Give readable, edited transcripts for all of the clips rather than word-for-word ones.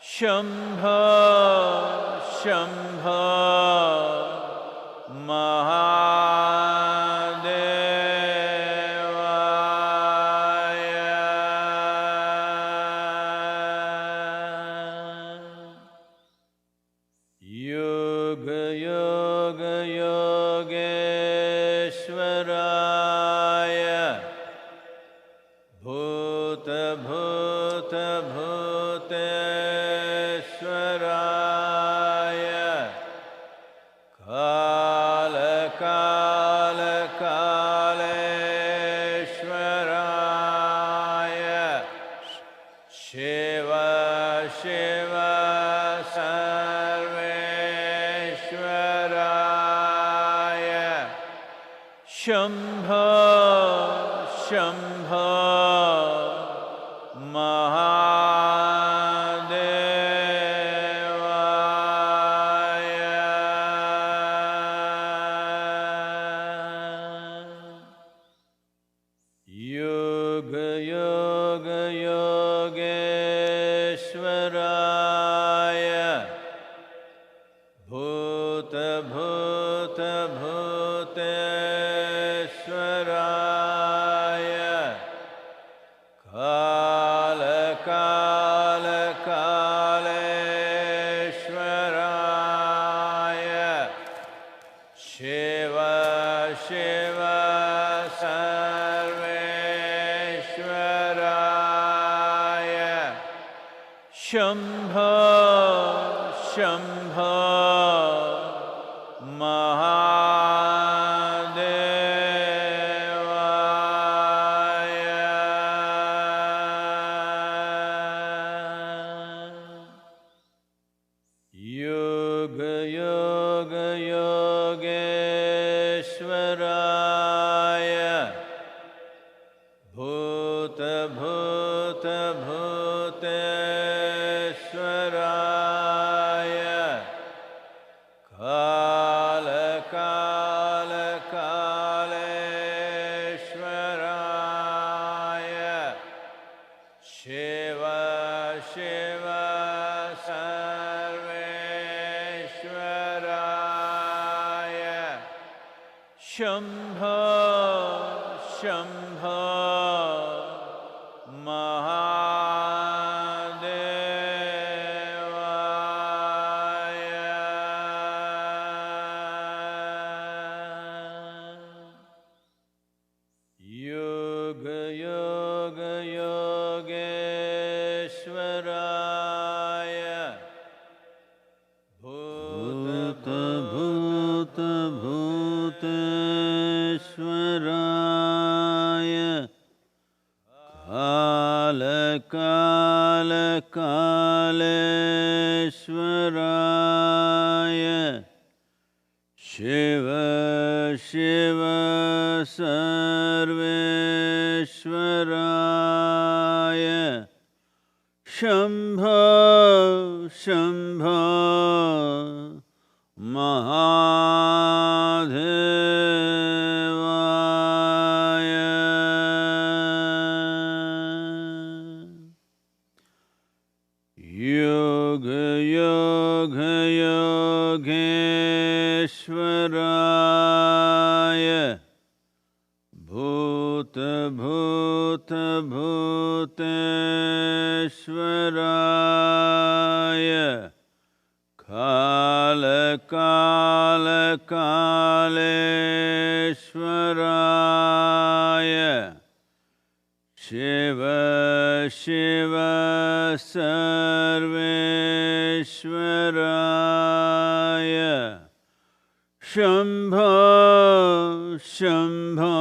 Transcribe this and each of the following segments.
Shambho Shambho Mahadevaya. Yoga Yoga Yogeshwaraya. Bhuta Bhuta Bhuteshwaraya. Kala Kala Kaleshwaraya. Shiva Shiva Sarveshwaraya. Shambho Shambho Mahadevaya. Yoga Yoga Yogeshwaraya. Bhuta Bhuta Bhuteshwaraya. Kala Kala Kaleshwaraya. Shiva Shiva Sarveshwaraya. Shambho Shambho Mahadevaya. Yoga Yoga Yogeshwaraya. Bhuta Bhuta Bhuteshwaraya. Kala Kala Kaleshwaraya. Shiva Shiva Sarveshwaraya. Shambho Shambho Mahadevaya. Yoga Yoga Yogeshwaraya. Bhuta Bhuta Bhuteshwaraya. Kala Kala Kaleshwaraya. Shiva Shiva Sarveshwaraya. Shambho Shambho Mahadevaya. Yoga Yoga Yogeshwaraya. Bhuta Bhuta Bhuteshwaraya. Kala Kala Kaleshwaraya. Shiva Shiva Sarveshwaraya. Shambho Shambho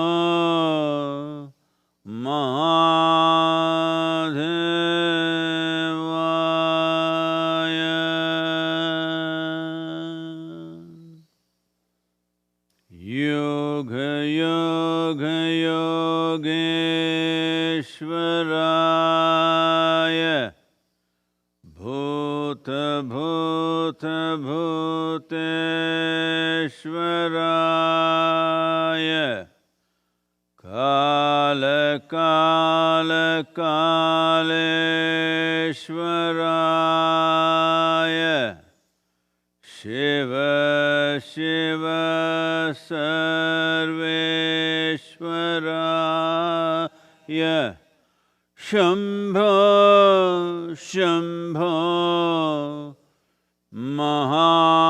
Mahadevaya. Yoga Yoga Yogeshwaraya. Bhuta Bhuta Bhuteshwaraya. Kaleshwaraya Shiva Shiva Sarveshwaraya Shambho Shambho Mahadevaya.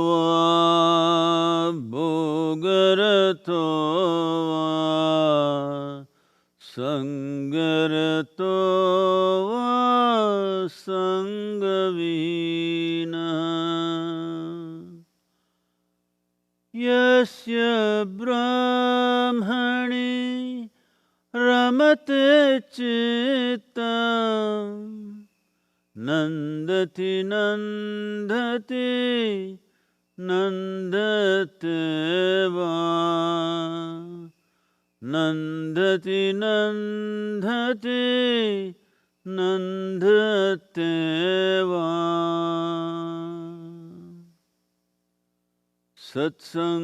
va bhogarato va sangarato va sangavina yasya brahmani ramate chitam nandati nandati nandate va nandati nandati nandate va satsangatve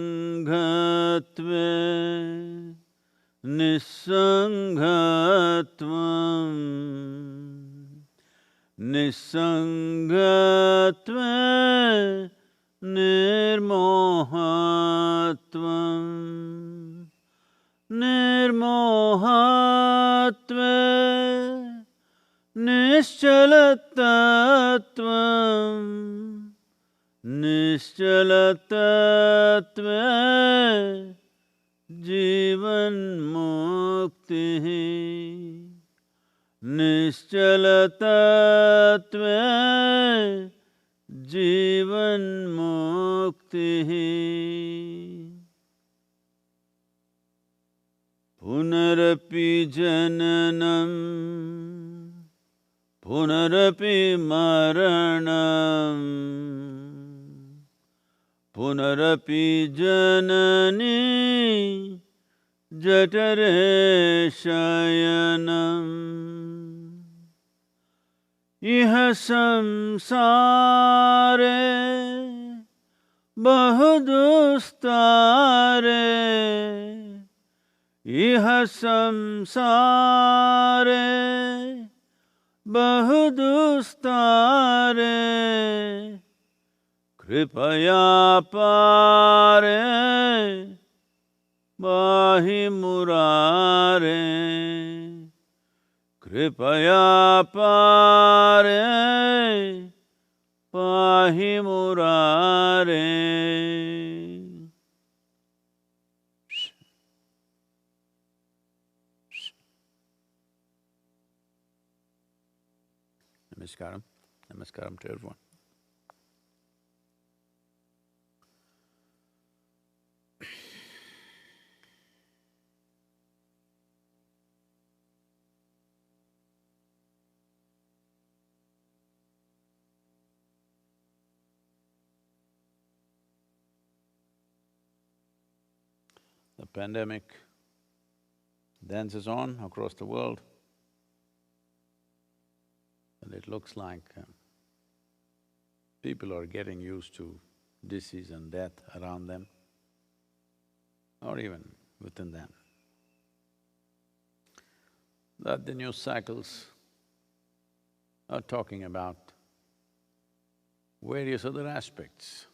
nisangatvam nisangatve nirmohatvam nirmohatve nischalatatvam nischalatatve जीवन मुक्ति निश्चलतत्वे जीवन मुक्ति पुनरपि जननम पुनरपि मरणम पुनरपि जननी जठरे शयनम इह संसारे बहुदुस्तारे इह संसारे बहुदुस्तारे कृपया पारे पाहि मुरारे कृपया पारे पाहि मुरारे Namaskaram. Namaskaram to everyone. The pandemic dances on across the world, and it looks like people are getting used to disease and death around them, or even within them. That the news cycles are talking about various other aspects.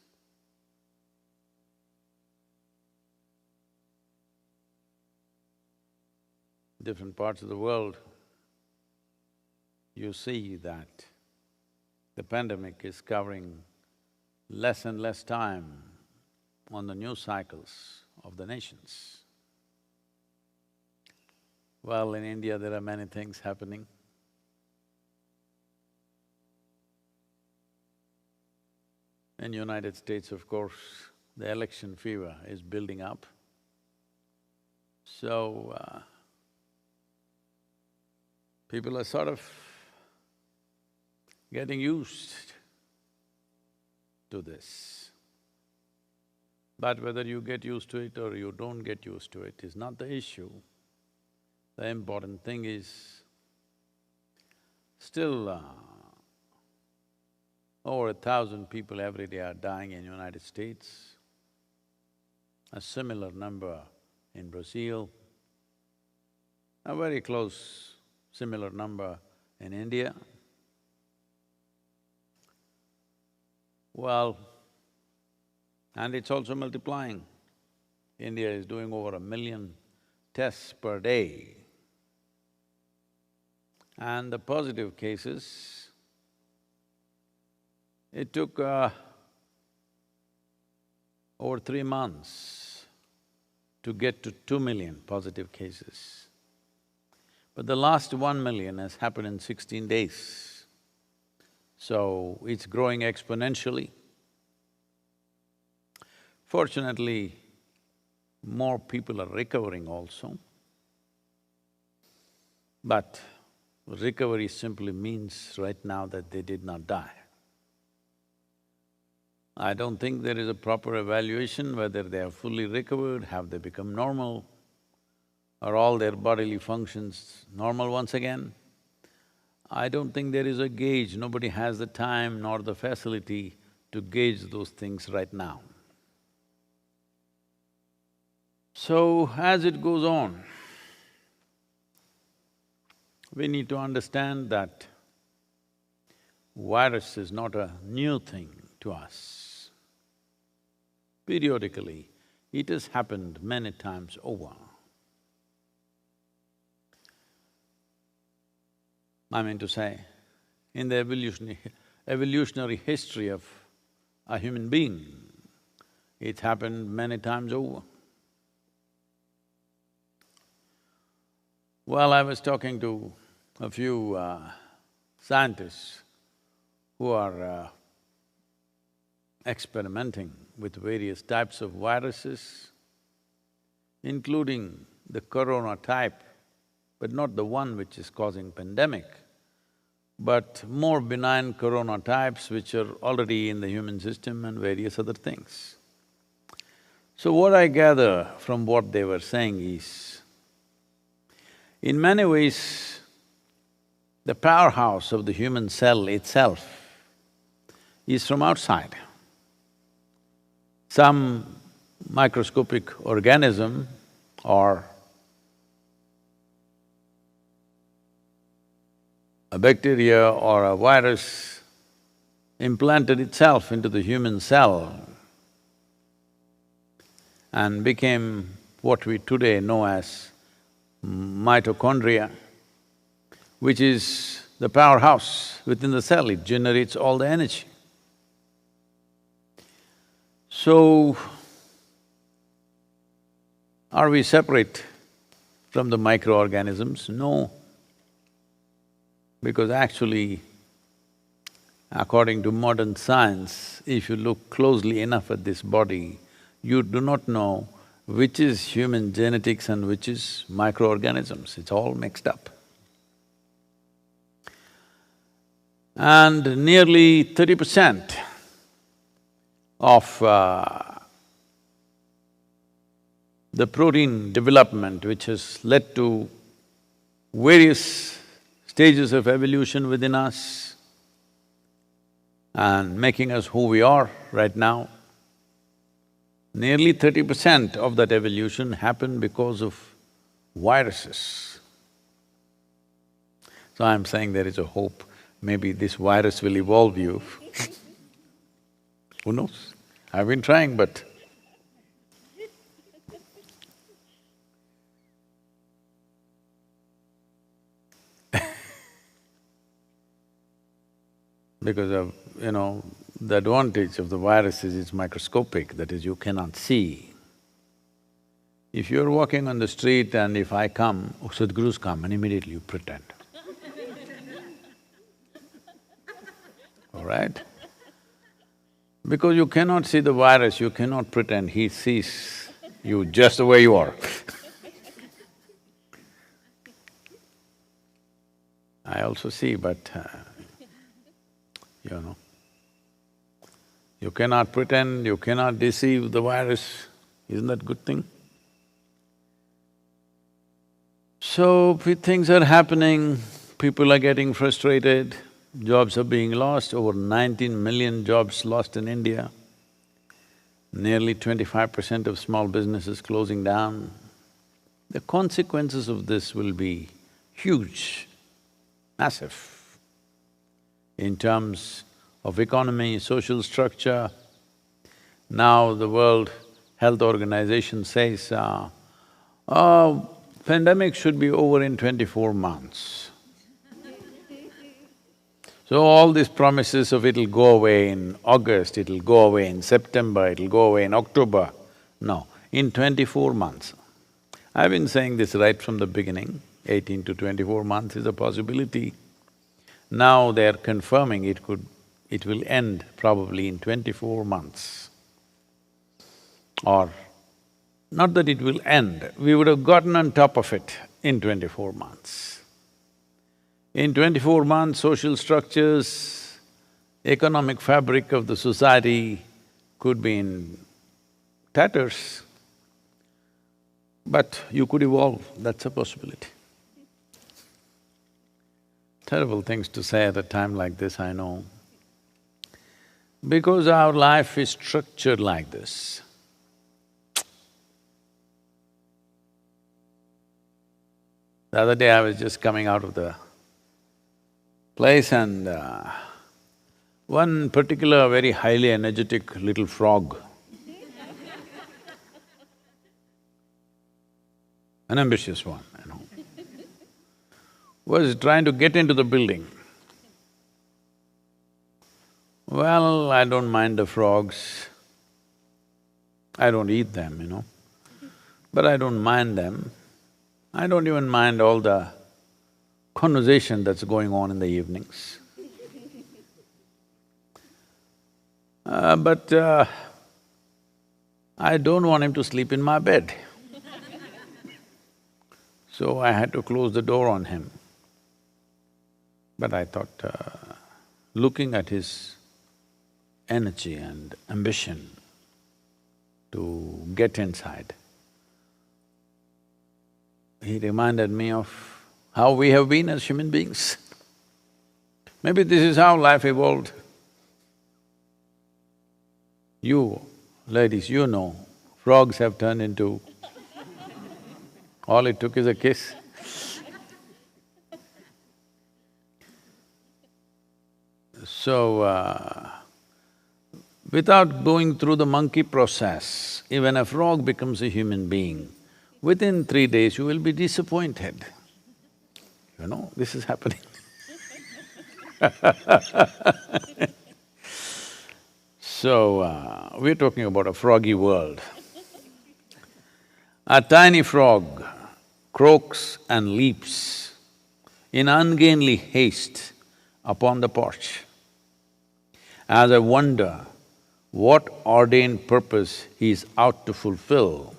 Different parts of the world, you see that the pandemic is covering less and less time on the news cycles of the nations. Well, in India there are many things happening. In United States, of course, the election fever is building up. So, people are sort of getting used to this. But whether you get used to it or you don't get used to it is not the issue. The important thing is, still over 1,000 people every day are dying in United States, a similar number in Brazil, a very close similar number in India. Well, and it's also multiplying. India is doing over 1 million tests per day. And the positive cases, it took over 3 months to get to 2 million positive cases. But the last 1 million has happened in 16 days. So it's growing exponentially. Fortunately, more people are recovering also. But recovery simply means right now that they did not die. I don't think there is a proper evaluation whether they have fully recovered, have they become normal, are all their bodily functions normal once again. I don't think there is a gauge, nobody has the time nor the facility to gauge those things right now. So, as it goes on, we need to understand that virus is not a new thing to us. Periodically, it has happened many times over. I mean to say, in the evolutionary history of a human being, it's happened many times over. Well, I was talking to a few scientists who are experimenting with various types of viruses, including the corona type, but not the one which is causing pandemic, but more benign corona types which are already in the human system and various other things. So what I gather from what they were saying is, in many ways, the powerhouse of the human cell itself is from outside. Some microscopic organism or a bacteria or a virus implanted itself into the human cell and became what we today know as mitochondria, which is the powerhouse within the cell, it generates all the energy. So, are we separate from the microorganisms? No. Because actually, according to modern science, if you look closely enough at this body, you do not know which is human genetics and which is microorganisms, it's all mixed up. And nearly 30% of the protein development which has led to various stages of evolution within us and making us who we are right now, nearly 30% of that evolution happened because of viruses. So I'm saying there is a hope, maybe this virus will evolve you. Who knows? I've been trying, but because of, the advantage of the virus is it's microscopic, that is, you cannot see. If you're walking on the street and if I come, oh, Sadhguru's come, and immediately you pretend. All right? Because you cannot see the virus, you cannot pretend, he sees you just the way you are. I also see, but you cannot pretend, you cannot deceive the virus, isn't that a good thing? So, things are happening, people are getting frustrated, jobs are being lost, over 19 million jobs lost in India, nearly 25% of small businesses closing down. The consequences of this will be huge, massive, in terms of economy, social structure. Now the World Health Organization says, pandemic should be over in 24 months. So all these promises of it'll go away in August, it'll go away in September, it'll go away in October, no, in 24 months. I've been saying this right from the beginning, 18 to 24 months is a possibility. Now they're confirming it will end probably in 24 months. Or, not that it will end, we would have gotten on top of it in 24 months. In 24 months, social structures, economic fabric of the society could be in tatters, but you could evolve, that's a possibility. Terrible things to say at a time like this, I know. Because our life is structured like this. The other day I was just coming out of the place and one particular very highly energetic little frog, an ambitious one, was trying to get into the building. Well, I don't mind the frogs. I don't eat them, but I don't mind them. I don't even mind all the conversation that's going on in the evenings. But I don't want him to sleep in my bed. So I had to close the door on him. But I thought, looking at his energy and ambition to get inside, he reminded me of how we have been as human beings. Maybe this is how life evolved. You ladies, you know, frogs have turned into… all it took is a kiss. So, without going through the monkey process, even a frog becomes a human being. Within 3 days, you will be disappointed. This is happening. So, we're talking about a froggy world. A tiny frog croaks and leaps in ungainly haste upon the porch. As I wonder what ordained purpose he is out to fulfill,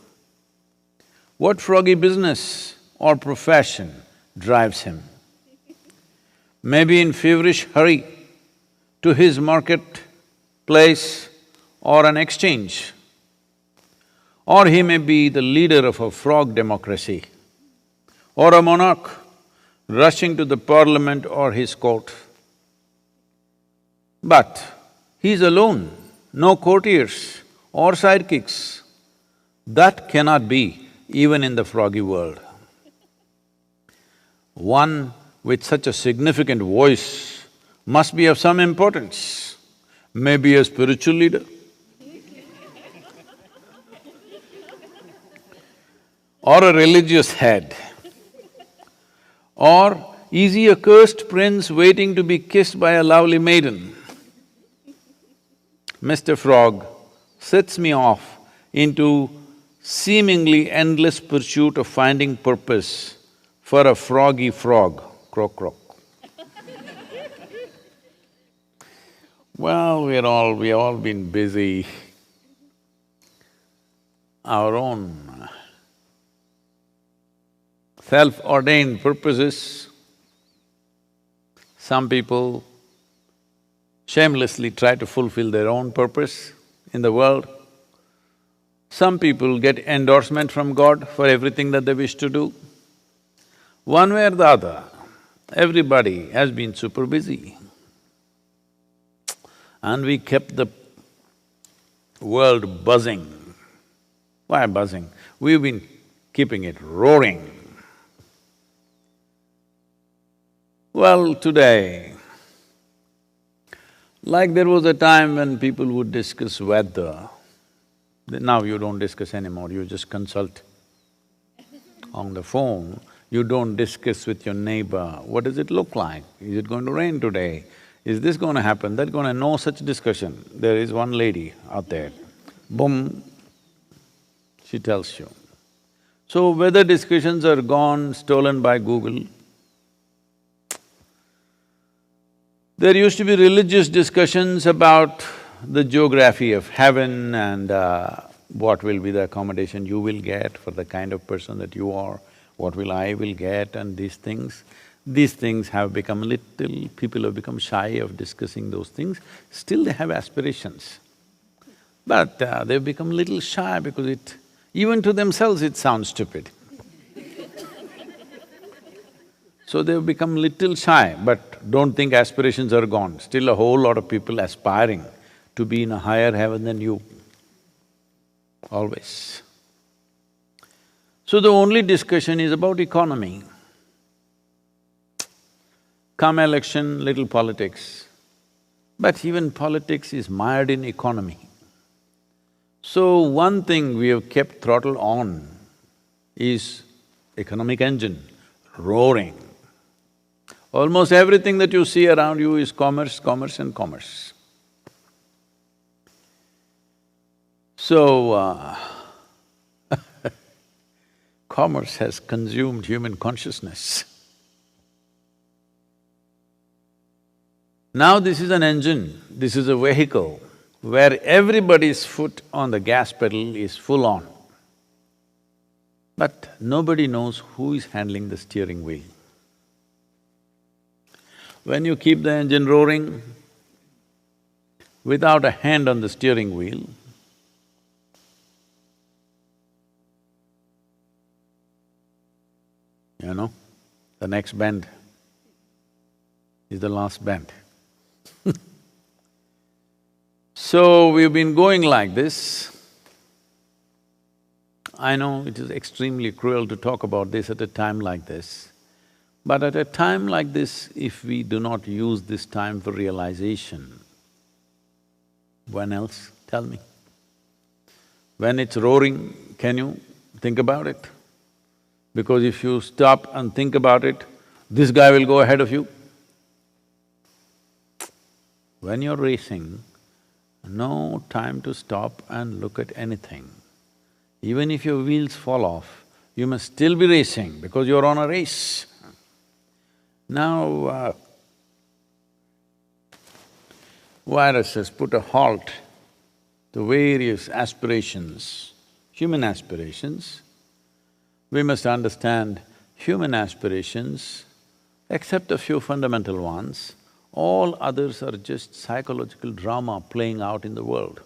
what froggy business or profession drives him. Maybe in feverish hurry to his marketplace or an exchange. Or he may be the leader of a frog democracy, or a monarch rushing to the parliament or his court. But he's alone, no courtiers or sidekicks. That cannot be even in the froggy world. One with such a significant voice must be of some importance, maybe a spiritual leader. Or a religious head. Or is he a cursed prince waiting to be kissed by a lovely maiden? Mr. Frog sets me off into seemingly endless pursuit of finding purpose for a froggy frog, croak croak. Well, we all been busy. Our own self-ordained purposes. Some people shamelessly try to fulfill their own purpose in the world. Some people get endorsement from God for everything that they wish to do. One way or the other, everybody has been super busy. And we kept the world buzzing. Why buzzing? We've been keeping it roaring. Well, today, like there was a time when people would discuss weather, now you don't discuss anymore, you just consult on the phone. You don't discuss with your neighbor, what does it look like? Is it going to rain today? Is this going to happen, that going to… no such discussion. There is one lady out there, boom, she tells you. So whether discussions are gone, stolen by Google, there used to be religious discussions about the geography of heaven and what will be the accommodation you will get for the kind of person that you are, what will I will get and these things. These things have become little… people have become shy of discussing those things. Still they have aspirations. But they've become little shy because even to themselves it sounds stupid. So they've become little shy, but don't think aspirations are gone. Still a whole lot of people aspiring to be in a higher heaven than you, always. So the only discussion is about economy. Come election, little politics. But even politics is mired in economy. So one thing we have kept throttle on is economic engine, roaring. Almost everything that you see around you is commerce, commerce and commerce. So, commerce has consumed human consciousness. Now this is an engine, this is a vehicle where everybody's foot on the gas pedal is full on. But nobody knows who is handling the steering wheel. When you keep the engine roaring without a hand on the steering wheel, you know, the next bend is the last bend. So we've been going like this. I know it is extremely cruel to talk about this at a time like this, but at a time like this, if we do not use this time for realization, when else? Tell me. When it's roaring, can you think about it? Because if you stop and think about it, this guy will go ahead of you. When you're racing, no time to stop and look at anything. Even if your wheels fall off, you must still be racing because you're on a race. Now, virus has put a halt to various aspirations, human aspirations. We must understand human aspirations, except a few fundamental ones, all others are just psychological drama playing out in the world.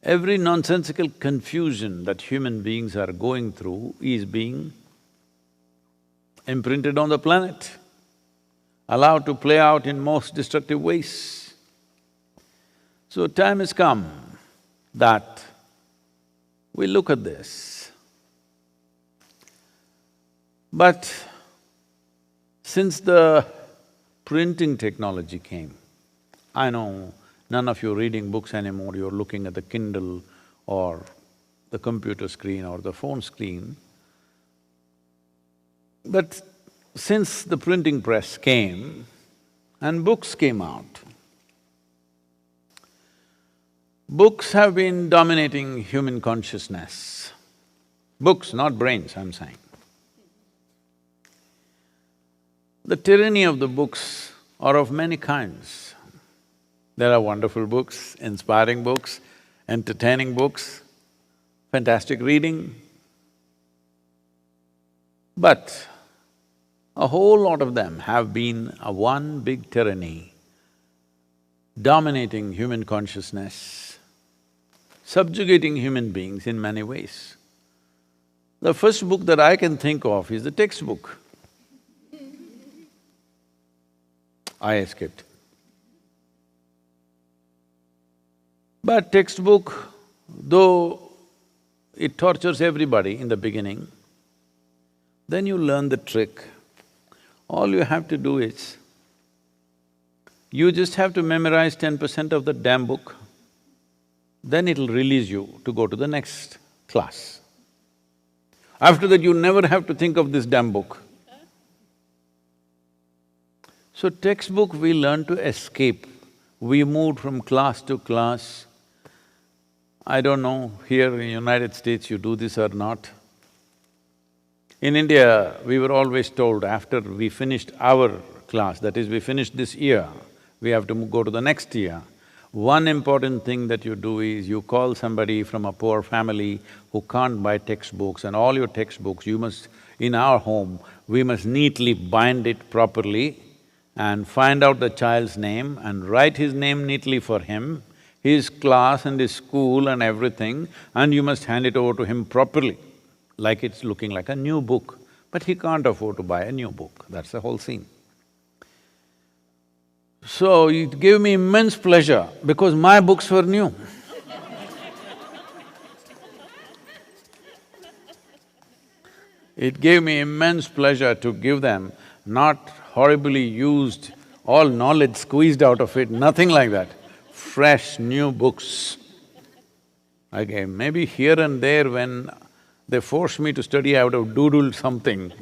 Every nonsensical confusion that human beings are going through is being imprinted on the planet, allowed to play out in most destructive ways. So time has come that we look at this. But since the printing technology came, I know none of you are reading books anymore, you're looking at the Kindle or the computer screen or the phone screen. But since the printing press came and books came out, books have been dominating human consciousness. Books, not brains, I'm saying. The tyranny of the books are of many kinds. There are wonderful books, inspiring books, entertaining books, fantastic reading. But a whole lot of them have been a one big tyranny dominating human consciousness, subjugating human beings in many ways. The first book that I can think of is the textbook. I escaped. But textbook, though it tortures everybody in the beginning, then you learn the trick. All you have to do is, you just have to memorize 10% of the damn book, then it'll release you to go to the next class. After that, you never have to think of this damn book. So textbook we learn to escape. We moved from class to class. I don't know, here in United States you do this or not. In India, we were always told after we finished our class, that is, we finished this year, we have to go to the next year. One important thing that you do is you call somebody from a poor family who can't buy textbooks, and all your textbooks, you must… in our home, we must neatly bind it properly and find out the child's name and write his name neatly for him, his class and his school and everything, and you must hand it over to him properly, like it's looking like a new book. But he can't afford to buy a new book, that's the whole scene. So it gave me immense pleasure because my books were new. It gave me immense pleasure to give them, not horribly used, all knowledge squeezed out of it, nothing like that. Fresh, new books. Okay, maybe here and there when they forced me to study, I would have doodled something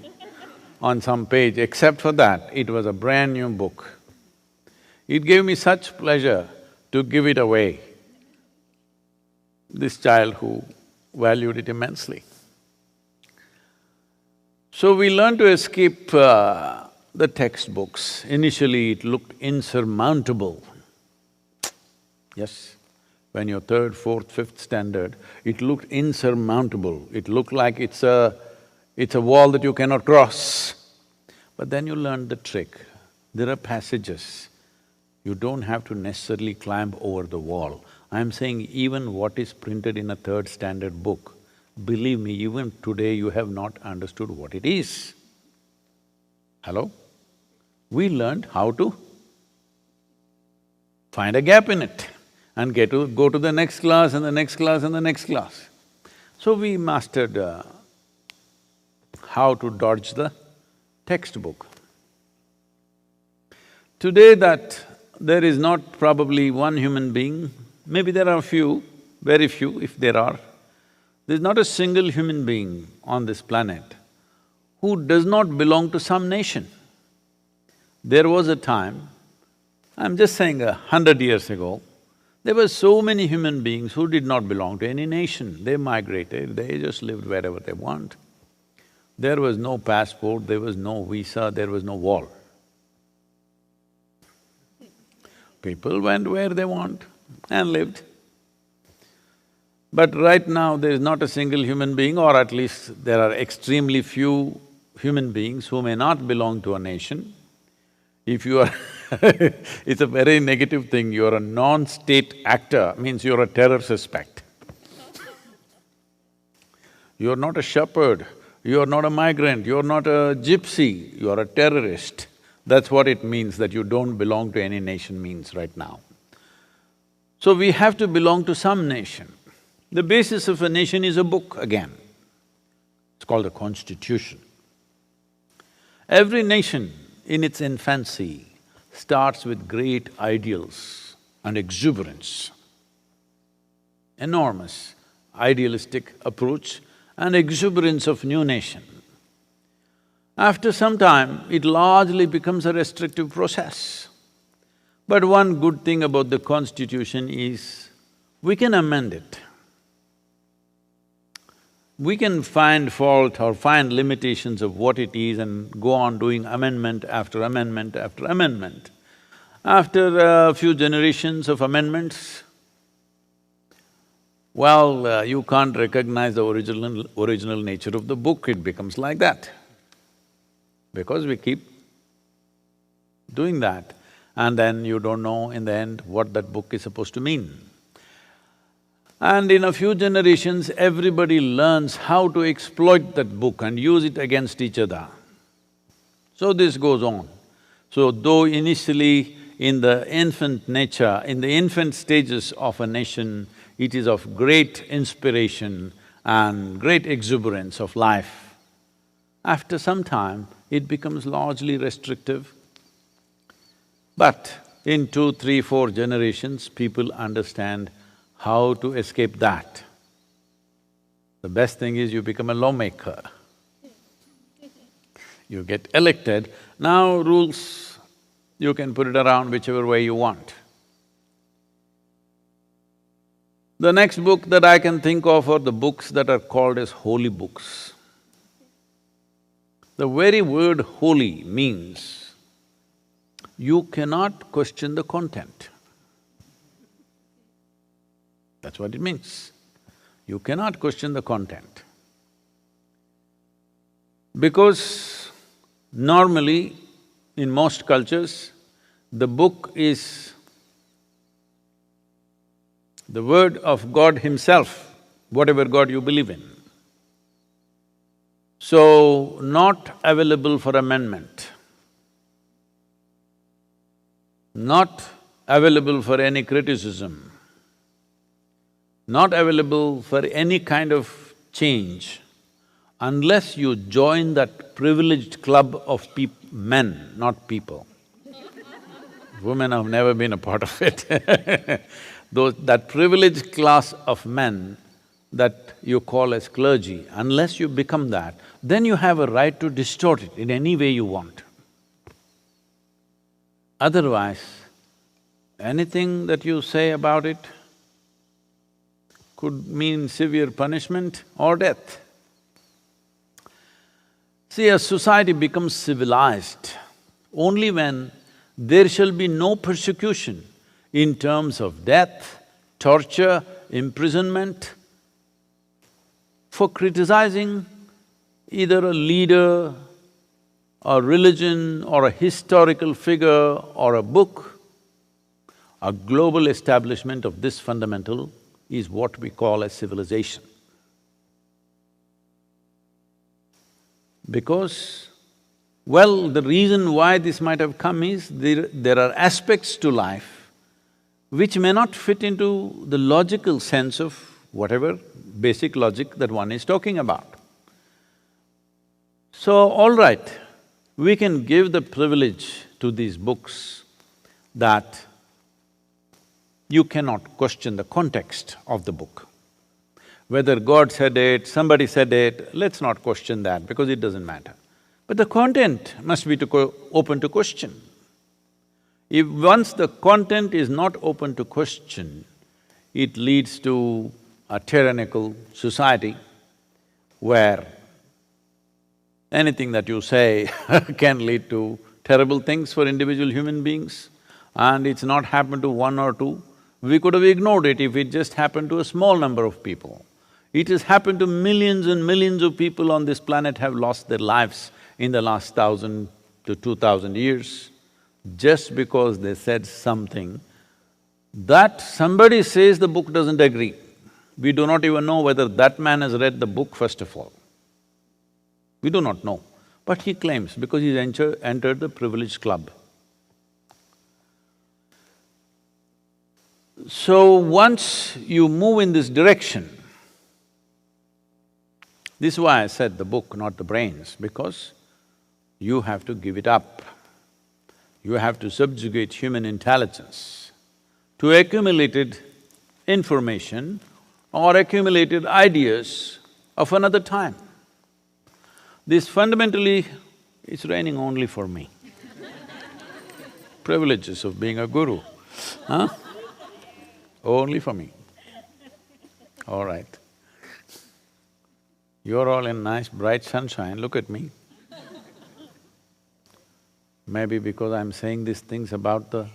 on some page. Except for that, it was a brand new book. It gave me such pleasure to give it away. This child who valued it immensely. So we learned to escape the textbooks. Initially it looked insurmountable. Yes, when you're third, fourth, fifth standard, it looked insurmountable. It looked like it's a wall that you cannot cross. But then you learned the trick. There are passages. You don't have to necessarily climb over the wall. I'm saying even what is printed in a third standard book, believe me, even today you have not understood what it is. Hello? We learned how to find a gap in it and go to the next class and the next class and the next class. So we mastered how to dodge the textbook. Today that there is not probably one human being, maybe there are few, very few if there are, there's not a single human being on this planet who does not belong to some nation. There was a time, I'm just saying 100 years ago, there were so many human beings who did not belong to any nation. They migrated, they just lived wherever they want. There was no passport, there was no visa, there was no wall. People went where they want and lived. But right now there is not a single human being, or at least there are extremely few human beings who may not belong to a nation. If you are it's a very negative thing, you're a non-state actor, means you're a terror suspect. You're not a shepherd, you're not a migrant, you're not a gypsy, you're a terrorist. That's what it means that you don't belong to any nation means right now. So we have to belong to some nation. The basis of a nation is a book again. It's called a constitution. Every nation in its infancy starts with great ideals and exuberance, enormous idealistic approach and exuberance of new nation. After some time, it largely becomes a restrictive process. But one good thing about the constitution is, we can amend it. We can find fault or find limitations of what it is and go on doing amendment after amendment after amendment. After a few generations of amendments, well, you can't recognize the original nature of the book, it becomes like that. Because we keep doing that, and then you don't know in the end what that book is supposed to mean. And in a few generations, everybody learns how to exploit that book and use it against each other. So this goes on. So though initially in the infant nature, in the infant stages of a nation, it is of great inspiration and great exuberance of life, after some time, it becomes largely restrictive. But in 2, 3, 4 generations, people understand how to escape that. The best thing is you become a lawmaker. You get elected, now rules… You can put it around whichever way you want. The next book that I can think of are the books that are called as holy books. The very word holy means you cannot question the content. That's what it means. You cannot question the content. Because normally, in most cultures, the book is the word of God Himself, whatever God you believe in. So, not available for amendment, not available for any criticism, not available for any kind of change, unless you join that privileged club of men, not people. Women have never been a part of it. That privileged class of men that you call as clergy, unless you become that, then you have a right to distort it in any way you want. Otherwise, anything that you say about it could mean severe punishment or death. See, a society becomes civilized only when there shall be no persecution in terms of death, torture, imprisonment, for criticizing either a leader, a religion, or a historical figure, or a book. A global establishment of this fundamental is what we call as civilization. Because, well, the reason why this might have come is there are aspects to life which may not fit into the logical sense of whatever basic logic that one is talking about. So, all right, we can give the privilege to these books that you cannot question the context of the book. Whether God said it, somebody said it, let's not question that because it doesn't matter. But the content must be open to question. If once the content is not open to question, it leads to a tyrannical society where anything that you say can lead to terrible things for individual human beings, and it's not happened to one or two. We could have ignored it if it just happened to a small number of people. It has happened to millions and millions of people on this planet have lost their lives in the last 1,000 to 2,000 years, just because they said something that somebody says the book doesn't agree. We do not even know whether that man has read the book, first of all. We do not know, but he claims because he's entered the privileged club. So once you move in this direction, this is why I said the book, not the brains, because you have to give it up. You have to subjugate human intelligence to accumulated information or accumulated ideas of another time. This fundamentally is raining only for me. Privileges of being a guru, huh? Only for me. All right. You're all in nice bright sunshine, look at me. Maybe because I'm saying these things about the…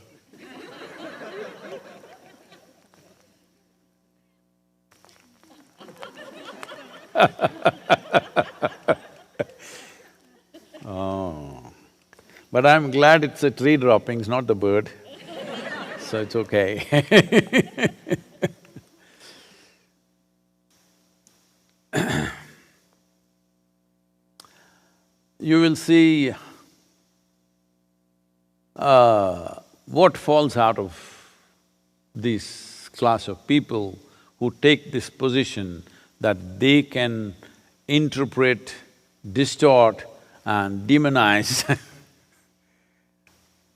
Oh, but I'm glad it's the tree droppings, not the bird, so it's okay. You will see what falls out of this class of people who take this position that they can interpret, distort and demonize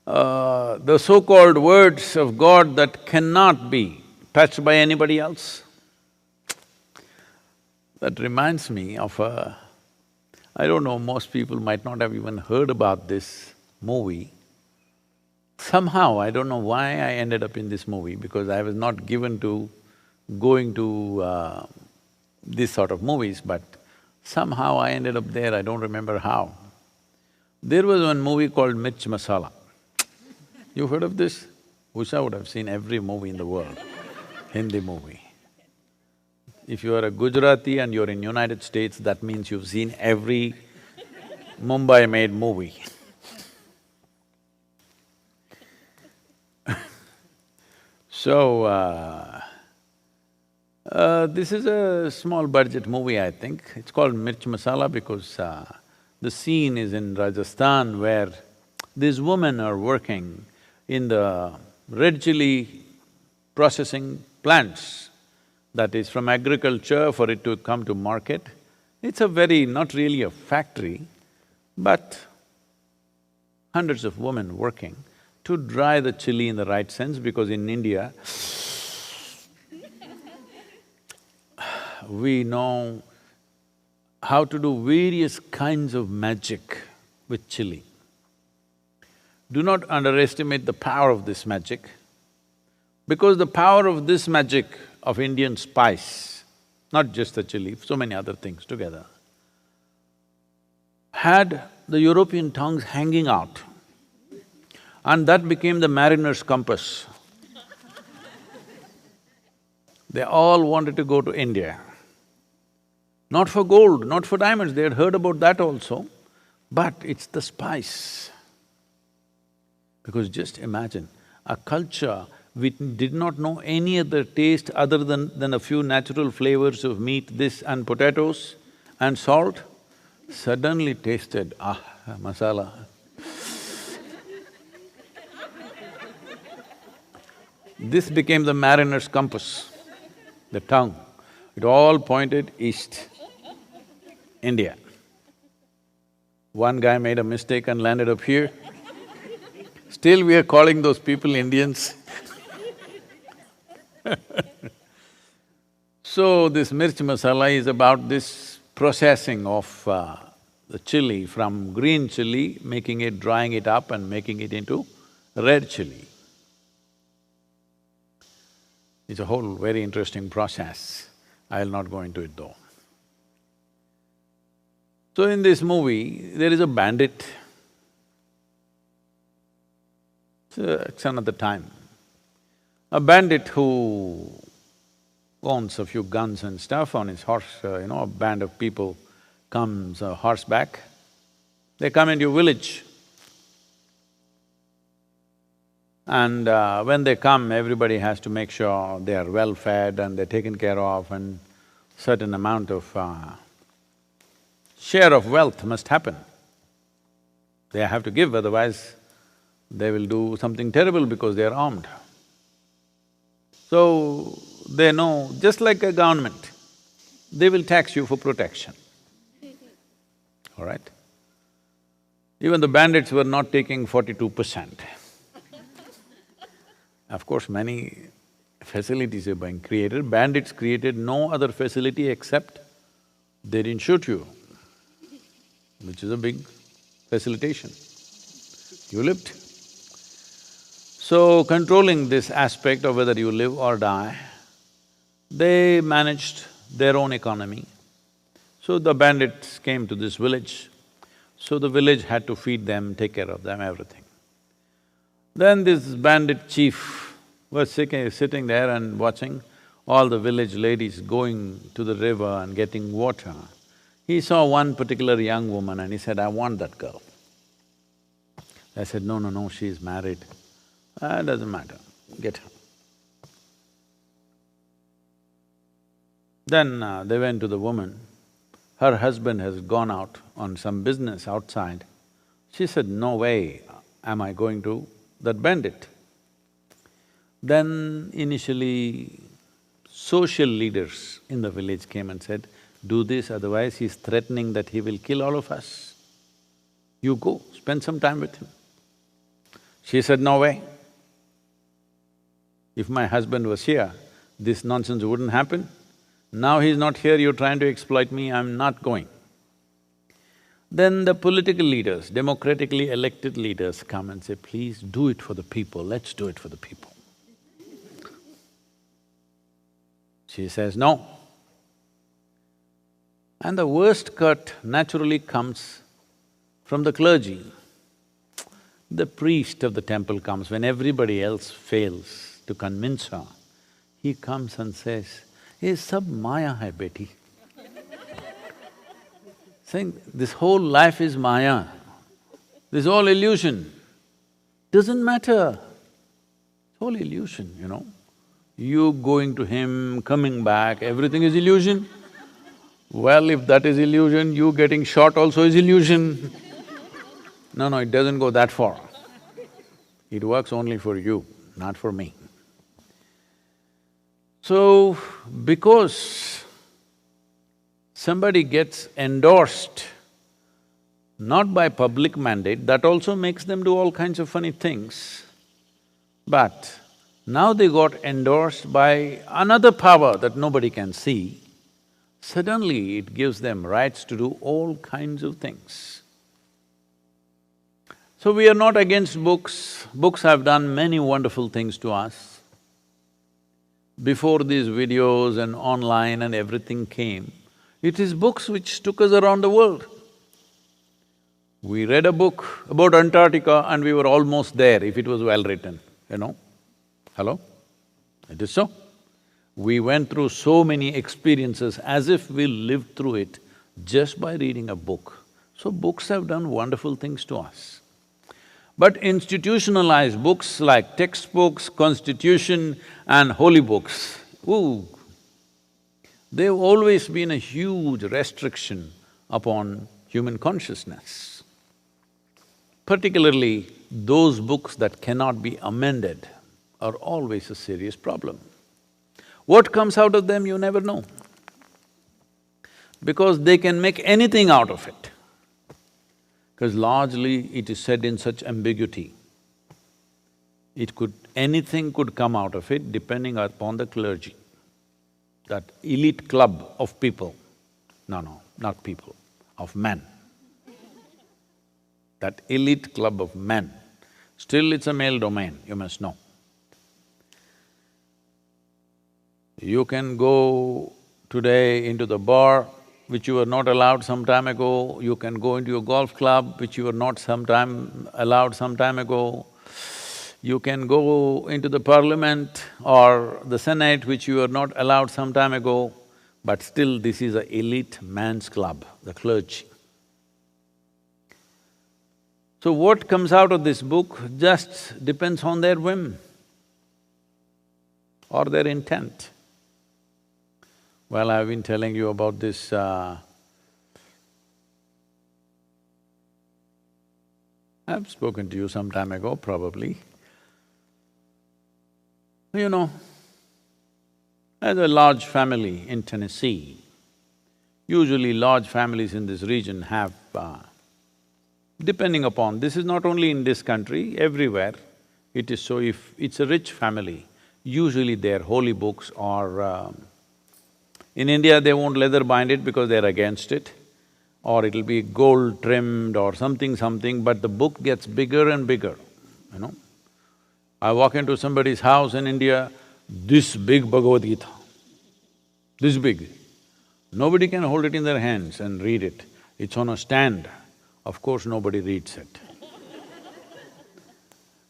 the so-called words of God that cannot be touched by anybody else. That reminds me of I don't know, most people might not have even heard about this movie. Somehow, I don't know why I ended up in this movie, because I was not given to going to these sort of movies, but somehow I ended up there, I don't remember how. There was one movie called Mirch Masala. You heard of this? Usha would have seen every movie in the world, Hindi movie. If you are a Gujarati and you're in United States, that means you've seen every Mumbai-made movie. So, this is a small budget movie, I think. It's called Mirch Masala because the scene is in Rajasthan where these women are working in the red chili processing plants, that is from agriculture for it to come to market. It's a very… not really a factory, but hundreds of women working to dry the chili in the right sense, because in India, we know how to do various kinds of magic with chili. Do not underestimate the power of this magic, because the power of this magic of Indian spice, not just the chili, so many other things together, had the European tongues hanging out, and that became the mariner's compass. They all wanted to go to India. Not for gold, not for diamonds, they had heard about that also, but it's the spice. Because just imagine, a culture which did not know any other taste other than a few natural flavors of meat, this and potatoes and salt, suddenly tasted, masala. This became the mariner's compass, the tongue. It all pointed east, India. One guy made a mistake and landed up here. Still we are calling those people Indians. So this mirch masala is about this processing of the chili from green chili, making it, drying it up and making it into red chili. It's a whole very interesting process. I'll not go into it though. So in this movie, there is a bandit. It's another time. A bandit who owns a few guns and stuff on his horse, a band of people comes horseback. They come into your village. And when they come, everybody has to make sure they are well fed and they're taken care of, and certain amount of share of wealth must happen. They have to give, otherwise they will do something terrible because they are armed. So, they know, just like a government, they will tax you for protection, all right? Even the bandits were not taking 42%. Of course, many facilities are being created. Bandits created no other facility except they didn't shoot you, which is a big facilitation. You lived. So, controlling this aspect of whether you live or die, they managed their own economy. So the bandits came to this village, so the village had to feed them, take care of them, everything. Then this bandit chief was sitting there and watching all the village ladies going to the river and getting water. He saw one particular young woman and he said, "I want that girl." I said, "No, no, no, she is married." Doesn't matter, get her." Then they went to the woman. Her husband has gone out on some business outside. She said, "No way am I going to that bandit." Then initially, social leaders in the village came and said, "Do this, otherwise he's threatening that he will kill all of us. You go, spend some time with him." She said, "No way. If my husband was here, this nonsense wouldn't happen. Now he's not here, you're trying to exploit me, I'm not going." Then the political leaders, democratically elected leaders come and say, please do it for the people, let's do it for the people. She says, no. And the worst cut naturally comes from the clergy. The priest of the temple comes when everybody else fails to convince her. He comes and says, "Ye sab maya hai beti." Saying, this whole life is maya, this all illusion. Doesn't matter, it's all illusion, you know. You going to him, coming back, everything is illusion. Well, if that is illusion, you getting shot also is illusion. No, it doesn't go that far. It works only for you, not for me. So, because somebody gets endorsed not by public mandate, that also makes them do all kinds of funny things. But now they got endorsed by another power that nobody can see, suddenly it gives them rights to do all kinds of things. So we are not against books. Books have done many wonderful things to us. Before these videos and online and everything came, it is books which took us around the world. We read a book about Antarctica and we were almost there if it was well written, you know. Hello? It is so. We went through so many experiences as if we lived through it just by reading a book. So books have done wonderful things to us. But institutionalized books like textbooks, constitution and holy books, ooh, they've always been a huge restriction upon human consciousness. Particularly those books that cannot be amended are always a serious problem. What comes out of them, you never know, because they can make anything out of it. Because largely it is said in such ambiguity. Anything could come out of it depending upon the clergy. That elite club of people, no, not people, of men. That elite club of men, still it's a male domain, you must know. You can go today into the bar, which you were not allowed some time ago. You can go into a golf club, which you were not allowed some time ago. You can go into the parliament or the senate, which you were not allowed some time ago, but still this is an elite man's club, the clergy. So what comes out of this book just depends on their whim or their intent. Well, I've been telling you about this I've spoken to you some time ago, probably. You know, as a large family in Tennessee, usually large families in this region have, depending upon… this is not only in this country, everywhere it is so. If it's a rich family, usually their holy books are… in India, they won't leather bind it because they're against it, or it'll be gold trimmed or something, but the book gets bigger and bigger, you know. I walk into somebody's house in India, this big Bhagavad Gita, this big. Nobody can hold it in their hands and read it. It's on a stand. Of course, nobody reads it.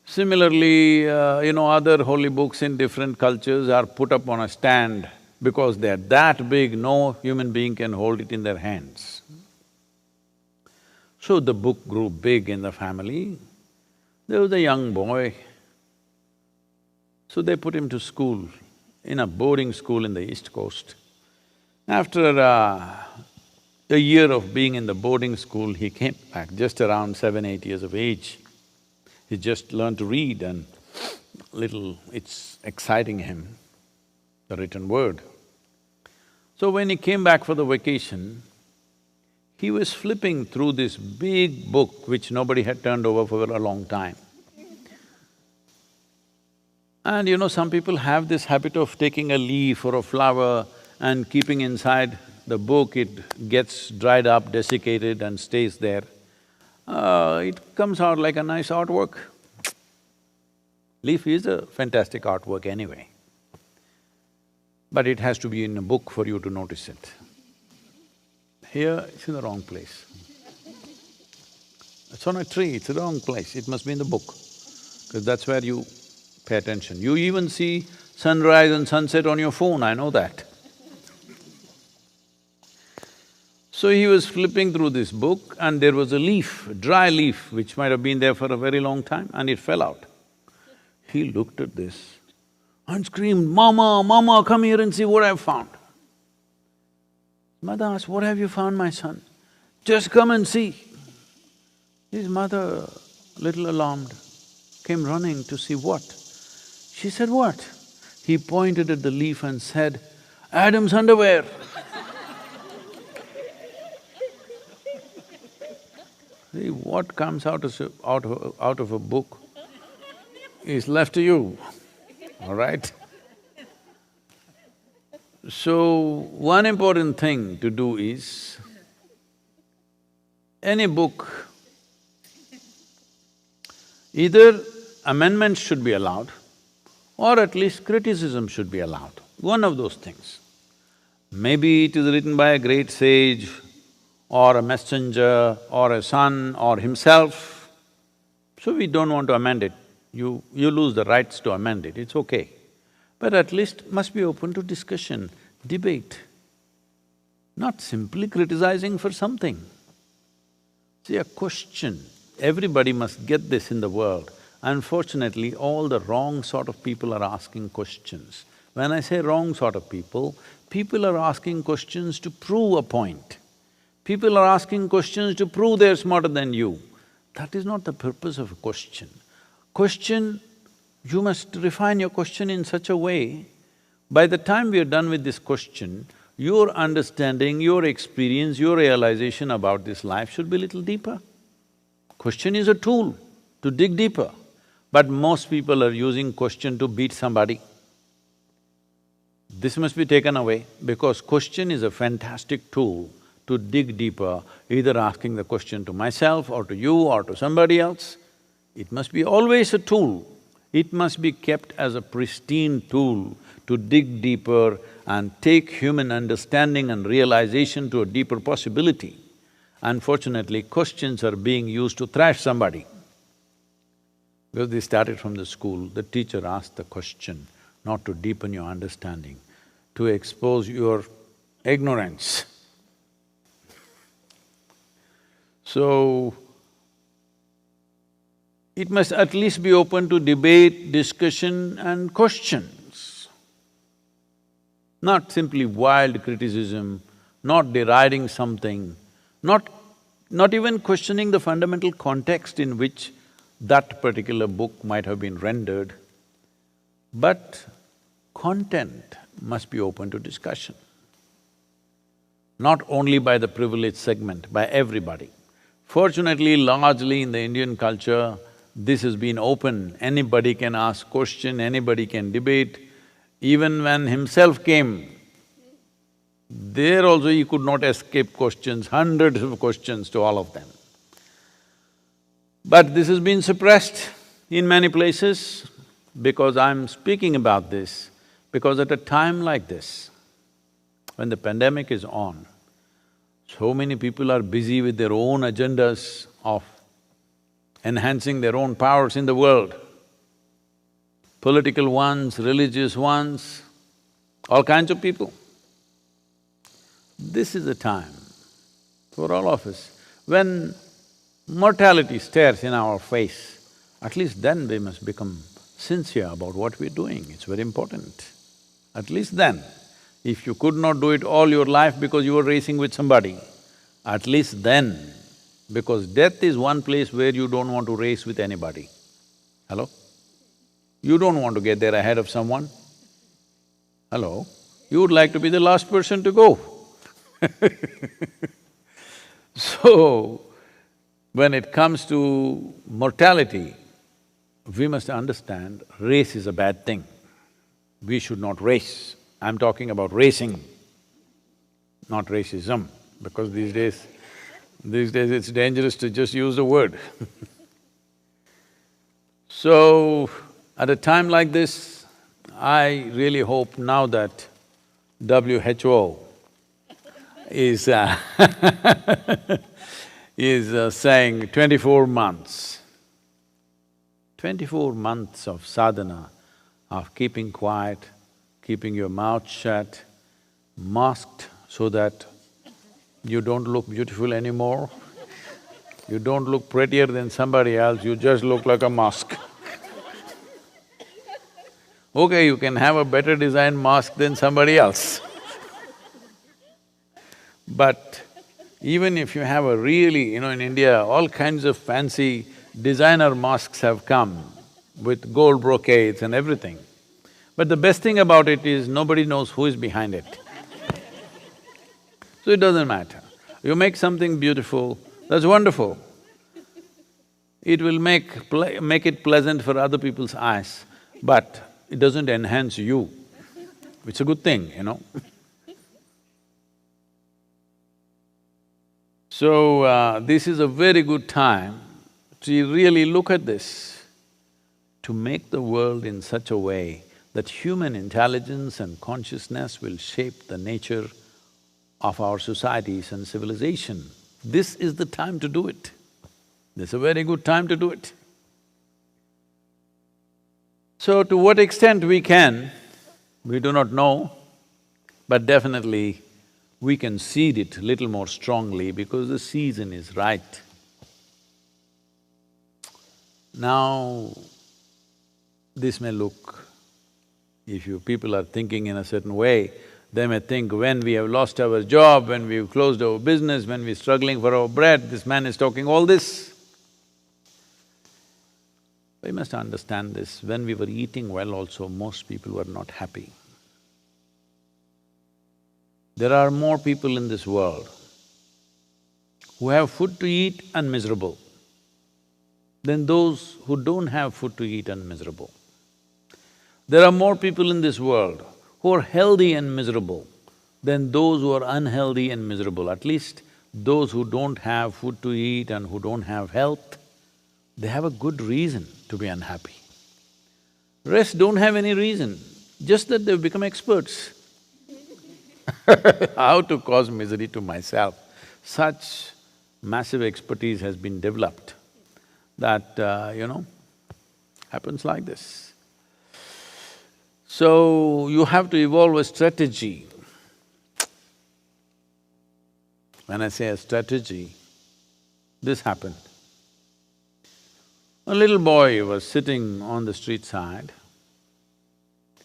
Similarly, other holy books in different cultures are put up on a stand because they're that big, no human being can hold it in their hands. So the book grew big in the family. There was a young boy, so they put him to school, in a boarding school in the East Coast. After a year of being in the boarding school, he came back just around 7, 8 years of age. He just learned to read and it's exciting him, the written word. So when he came back for the vacation, he was flipping through this big book which nobody had turned over for a long time. And some people have this habit of taking a leaf or a flower and keeping inside the book, it gets dried up, desiccated and stays there, it comes out like a nice artwork. Leaf is a fantastic artwork anyway, but it has to be in a book for you to notice it. Here, it's in the wrong place. It's on a tree, it's the wrong place, it must be in the book, because that's where you pay attention. You even see sunrise and sunset on your phone, I know that. So he was flipping through this book and there was a leaf, a dry leaf, which might have been there for a very long time, and it fell out. He looked at this and screamed, "Mama, Mama, come here and see what I've found." Mother asked, "What have you found, my son?" "Just come and see." His mother, little alarmed, came running to see what. She said, "What?" He pointed at the leaf and said, "Adam's underwear." See, what comes out of a book is left to you, all right? So, one important thing to do is, any book, either amendments should be allowed or at least criticism should be allowed, one of those things. Maybe it is written by a great sage or a messenger or a son or himself, so we don't want to amend it. You lose the rights to amend it, it's okay. But at least must be open to discussion, debate, not simply criticizing for something. See, a question, everybody must get this in the world. Unfortunately, all the wrong sort of people are asking questions. When I say wrong sort of people are asking questions to prove a point. People are asking questions to prove they're smarter than you. That is not the purpose of a question. Question, you must refine your question in such a way, by the time we are done with this question, your understanding, your experience, your realization about this life should be little deeper. Question is a tool to dig deeper, but most people are using question to beat somebody. This must be taken away, because question is a fantastic tool to dig deeper, either asking the question to myself or to you or to somebody else. It must be always a tool. It must be kept as a pristine tool to dig deeper and take human understanding and realization to a deeper possibility. Unfortunately, questions are being used to thrash somebody. Because they started from the school, the teacher asked the question not to deepen your understanding, to expose your ignorance. So, it must at least be open to debate, discussion and questions, not simply wild criticism, not deriding something, not even questioning the fundamental context in which that particular book might have been rendered, but content must be open to discussion. Not only by the privileged segment, by everybody. Fortunately, largely in the Indian culture, this has been open, anybody can ask question, anybody can debate. Even when himself came, there also he could not escape questions, hundreds of questions to all of them. But this has been suppressed in many places, because I'm speaking about this, because at a time like this, when the pandemic is on, so many people are busy with their own agendas of enhancing their own powers in the world, political ones, religious ones, all kinds of people. This is a time for all of us, when mortality stares in our face, at least then we must become sincere about what we're doing, it's very important. At least then, if you could not do it all your life because you were racing with somebody, at least then, because death is one place where you don't want to race with anybody. Hello? You don't want to get there ahead of someone. Hello? You would like to be the last person to go. So, when it comes to mortality, we must understand race is a bad thing. We should not race. I'm talking about racing. not racism, because these days it's dangerous to just use the word. So, at a time like this, I really hope now that WHO is is saying 24 months. 24 months of sadhana, of keeping quiet, keeping your mouth shut, masked so that you don't look beautiful anymore. You don't look prettier than somebody else, you just look like a mask. Okay, you can have a better designed mask than somebody else. But even if you have a really, in India, all kinds of fancy designer masks have come with gold brocades and everything. But the best thing about it is nobody knows who is behind it. So it doesn't matter. You make something beautiful, that's wonderful. It will make it pleasant for other people's eyes, but it doesn't enhance you. It's a good thing. So, this is a very good time to really look at this, to make the world in such a way that human intelligence and consciousness will shape the nature of our societies and civilization. This is the time to do it. This is a very good time to do it. So, to what extent we can, we do not know, but definitely we can seed it little more strongly because the season is right. Now, this may look… if you people are thinking in a certain way, they may think when we have lost our job, when we've closed our business, when we're struggling for our bread, this man is talking all this. We must understand this, when we were eating well also, most people were not happy. There are more people in this world who have food to eat and miserable than those who don't have food to eat and miserable. There are more people in this world who are healthy and miserable than those who are unhealthy and miserable. At least those who don't have food to eat and who don't have health, they have a good reason to be unhappy. Rest don't have any reason, just that they've become experts. How to cause misery to myself. Such massive expertise has been developed that, happens like this. So, you have to evolve a strategy. When I say a strategy, this happened. A little boy was sitting on the street side.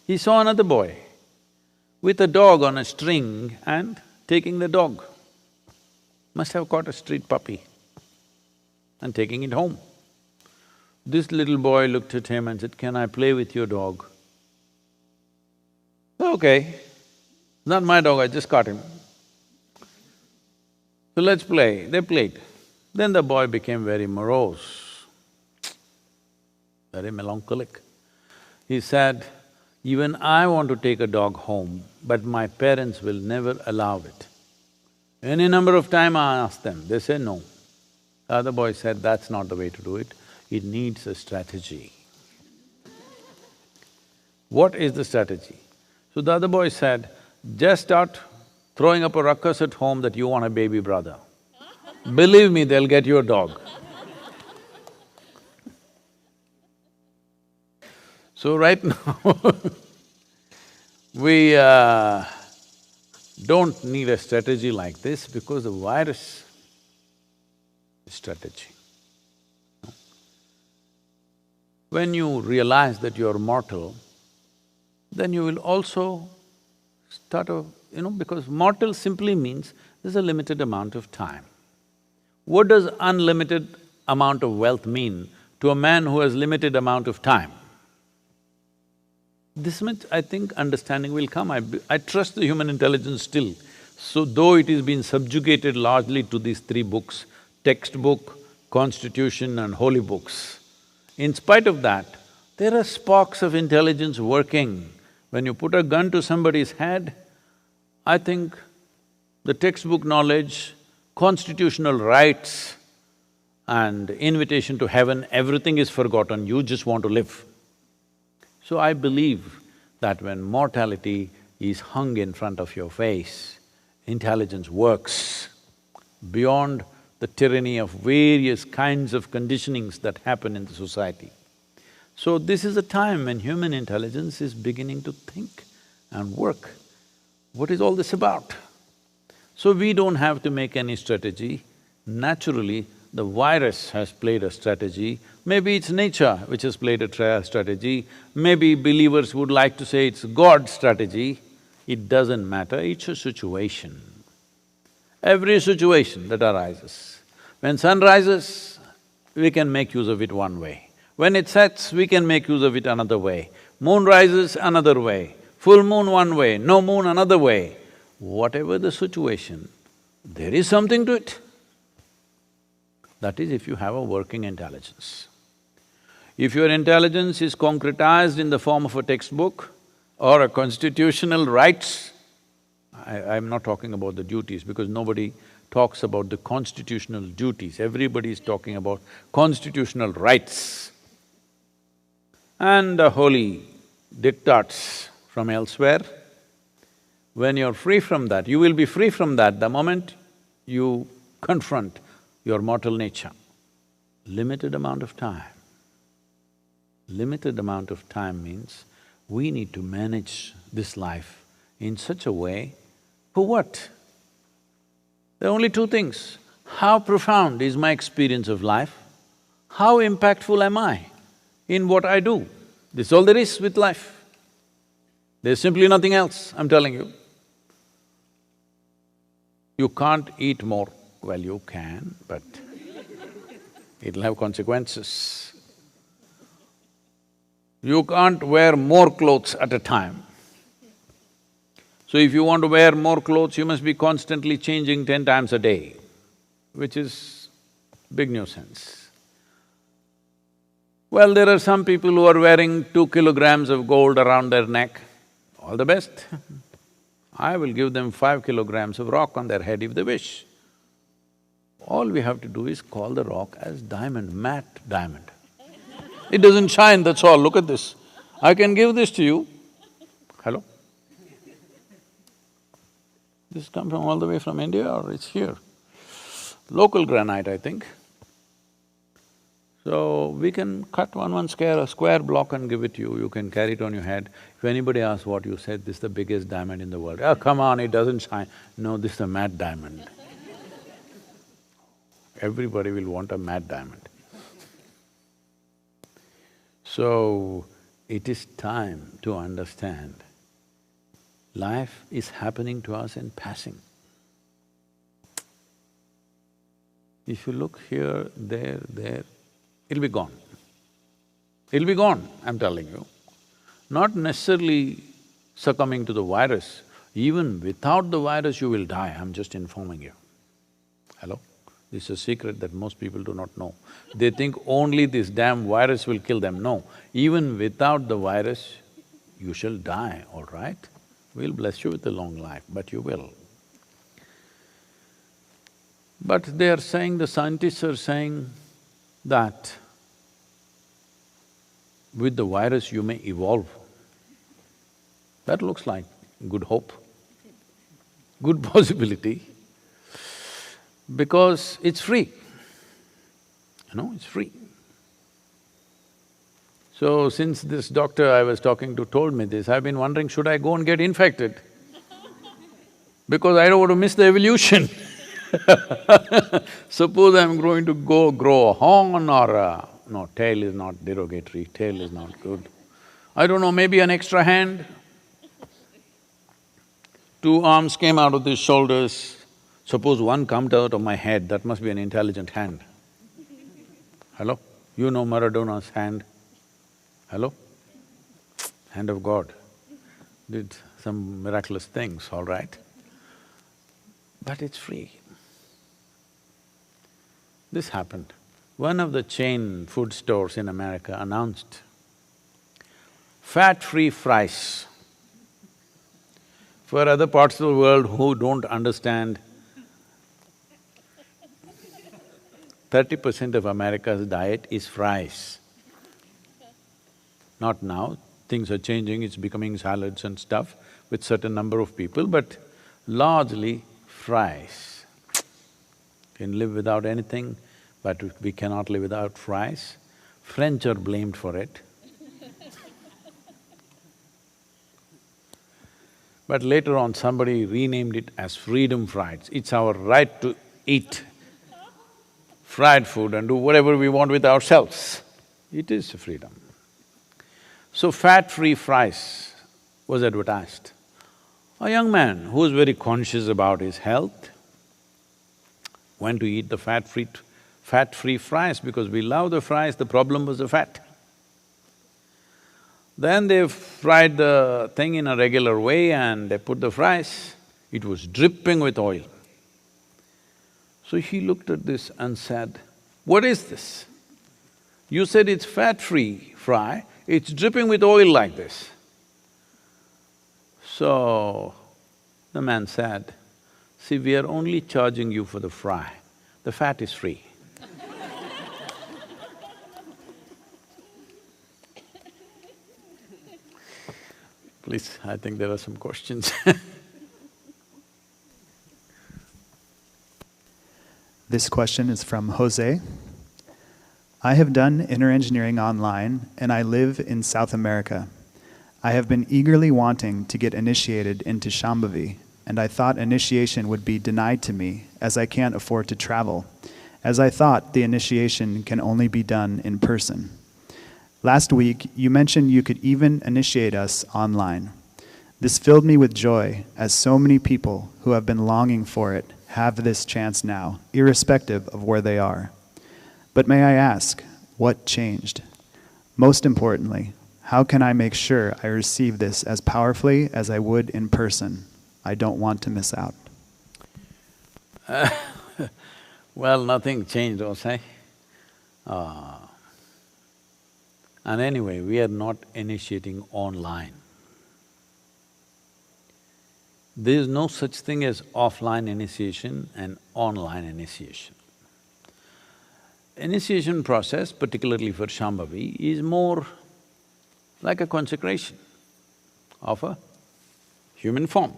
He saw another boy with a dog on a string and taking the dog. Must have caught a street puppy and taking it home. This little boy looked at him and said, "Can I play with your dog?" "Okay, not my dog, I just caught him. So let's play." They played. Then the boy became very morose, very melancholic. He said, "Even I want to take a dog home, but my parents will never allow it. Any number of times I ask them, they say no." The other boy said, "That's not the way to do it needs a strategy." What is the strategy? So the other boy said, "Just start throwing up a ruckus at home that you want a baby brother. Believe me, they'll get you a dog." So right now we don't need a strategy like this because the virus is strategy. When you realize that you're mortal, then you will also start because mortal simply means there's a limited amount of time. What does unlimited amount of wealth mean to a man who has limited amount of time? This much, I think, understanding will come. I trust the human intelligence still. So though it has been subjugated largely to these three books, textbook, constitution and holy books, in spite of that, there are sparks of intelligence working. When you put a gun to somebody's head, I think the textbook knowledge, constitutional rights and invitation to heaven, everything is forgotten, you just want to live. So I believe that when mortality is hung in front of your face, intelligence works beyond the tyranny of various kinds of conditionings that happen in the society. So this is a time when human intelligence is beginning to think and work. What is all this about? So we don't have to make any strategy. Naturally, the virus has played a strategy. Maybe it's nature which has played a strategy. Maybe believers would like to say it's God's strategy. It doesn't matter, it's a situation. Every situation that arises. When sun rises, we can make use of it one way. When it sets, we can make use of it another way. Moon rises another way, full moon one way, no moon another way. Whatever the situation, there is something to it. That is if you have a working intelligence. If your intelligence is concretized in the form of a textbook or a constitutional rights, I'm not talking about the duties because nobody talks about the constitutional duties, everybody is talking about constitutional rights and the holy diktats from elsewhere. When you're free from that, you will be free from that the moment you confront your mortal nature. Limited amount of time. Limited amount of time means we need to manage this life in such a way, for what? There are only two things. How profound is my experience of life? How impactful am I in what I do? This is all there is with life. There's simply nothing else, I'm telling you. You can't eat more. Well, you can, but it'll have consequences. You can't wear more clothes at a time. So if you want to wear more clothes, you must be constantly changing 10 times a day, which is big nuisance. Well, there are some people who are wearing 2 kilograms of gold around their neck. All the best. I will give them 5 kilograms of rock on their head if they wish. All we have to do is call the rock as diamond, matte diamond. It doesn't shine, that's all, look at this. I can give this to you. Hello? This comes from all the way from India or it's here? Local granite, I think. So, we can cut one square block and give it to you, you can carry it on your head. If anybody asks what you said, this is the biggest diamond in the world. Oh, come on, it doesn't shine. No, this is a matte diamond. Everybody will want a matte diamond. So, it is time to understand life is happening to us in passing. If you look here, there, it'll be gone. It'll be gone, I'm telling you. Not necessarily succumbing to the virus, even without the virus you will die, I'm just informing you. Hello? This is a secret that most people do not know. They think only this damn virus will kill them. No, even without the virus, you shall die, all right? We'll bless you with a long life, but you will. But they are saying, the scientists are saying that with the virus you may evolve. That looks like good hope, good possibility, because it's free, it's free. So since this doctor I was talking to told me this, I've been wondering, should I go and get infected? Because I don't want to miss the evolution. Suppose I'm going to grow a horn or no, tail is not derogatory, tail is not good. I don't know, maybe an extra hand. 2 arms came out of these shoulders. Suppose one comes out of my head, that must be an intelligent hand. Hello? You know Maradona's hand? Hello? Hand of God. Did some miraculous things, all right? But it's free. This happened. One of the chain food stores in America announced fat-free fries. For other parts of the world who don't understand, 30% of America's diet is fries. Not now, things are changing, it's becoming salads and stuff with certain number of people, but largely fries. Can live without anything, but we cannot live without fries. French are blamed for it. But later on, somebody renamed it as freedom fries. It's our right to eat fried food and do whatever we want with ourselves. It is freedom. So fat-free fries was advertised. A young man who was very conscious about his health went to eat the fat-free fries because we love the fries, the problem was the fat. Then they fried the thing in a regular way and they put the fries, it was dripping with oil. So he looked at this and said, "What is this? You said it's fat-free fry, it's dripping with oil like this." So the man said, "See, we are only charging you for the fry, the fat is free." Please, I think there are some questions. This question is from Jose. I have done inner engineering online and I live in South America. I have been eagerly wanting to get initiated into Shambhavi, and I thought initiation would be denied to me as I can't afford to travel, as I thought the initiation can only be done in person. Last week, you mentioned you could even initiate us online. This filled me with joy, as so many people who have been longing for it have this chance now, irrespective of where they are. But may I ask, what changed? Most importantly, how can I make sure I receive this as powerfully as I would in person? I don't want to miss out. Well, nothing changed, Jose. And anyway, we are not initiating online. There is no such thing as offline initiation and online initiation. Initiation process, particularly for Shambhavi, is more like a consecration of a human form.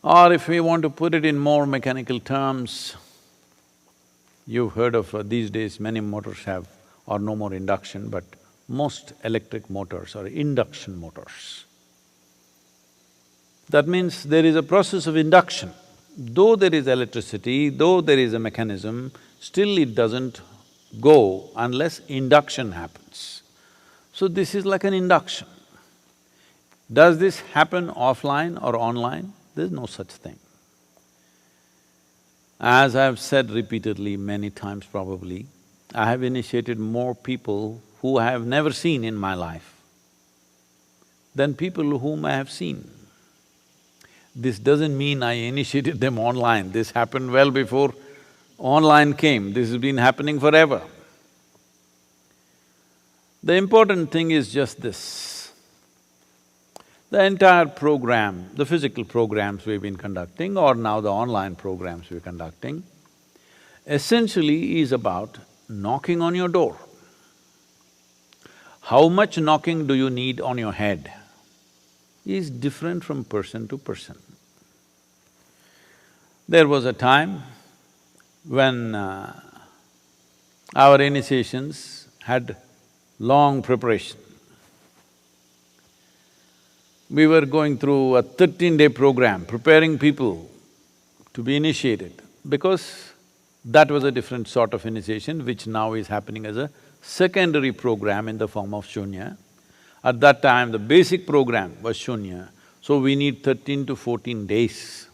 Or if we want to put it in more mechanical terms, you've heard of these days many motors have or no more induction, but most electric motors are induction motors. That means there is a process of induction. Though there is electricity, though there is a mechanism, still it doesn't go unless induction happens. So this is like an induction. Does this happen offline or online? There's no such thing. As I've said repeatedly, many times probably, I have initiated more people who I have never seen in my life than people whom I have seen. This doesn't mean I initiated them online, this happened well before online came, this has been happening forever. The important thing is just this. The entire program, the physical programs we've been conducting or now the online programs we're conducting, essentially is about knocking on your door. How much knocking do you need on your head is different from person to person. There was a time when our initiations had long preparation. We were going through a 13-day program, preparing people to be initiated, because that was a different sort of initiation which now is happening as a secondary program in the form of Shunya. At that time, the basic program was Shunya, so we need 13 to 14 days.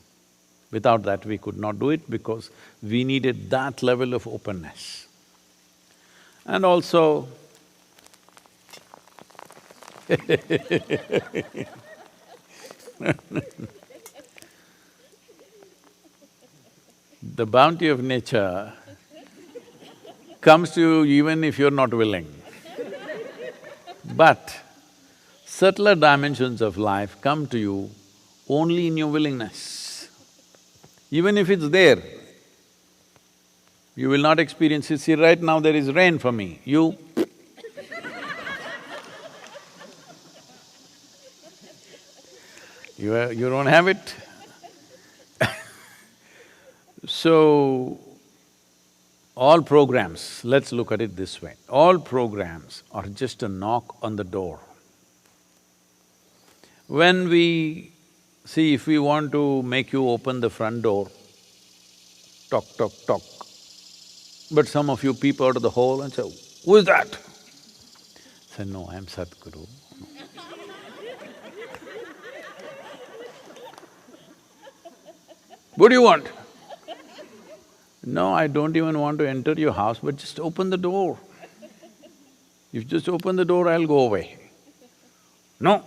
Without that, we could not do it because we needed that level of openness. And also, the bounty of nature comes to you even if you're not willing. But Subtler dimensions of life come to you only in your willingness. Even if it's there, you will not experience it. See, right now there is rain for me, you you don't have it. So, all programs, let's look at it this way, all programs are just a knock on the door. When we… see, if we want to make you open the front door, tock, tock, tock, but some of you peep out of the hole and say, "Who is that?" Say, "No, I'm Sadhguru." "What do you want?" "No, I don't even want to enter your house, but just open the door. If you just open the door, I'll go away." "No."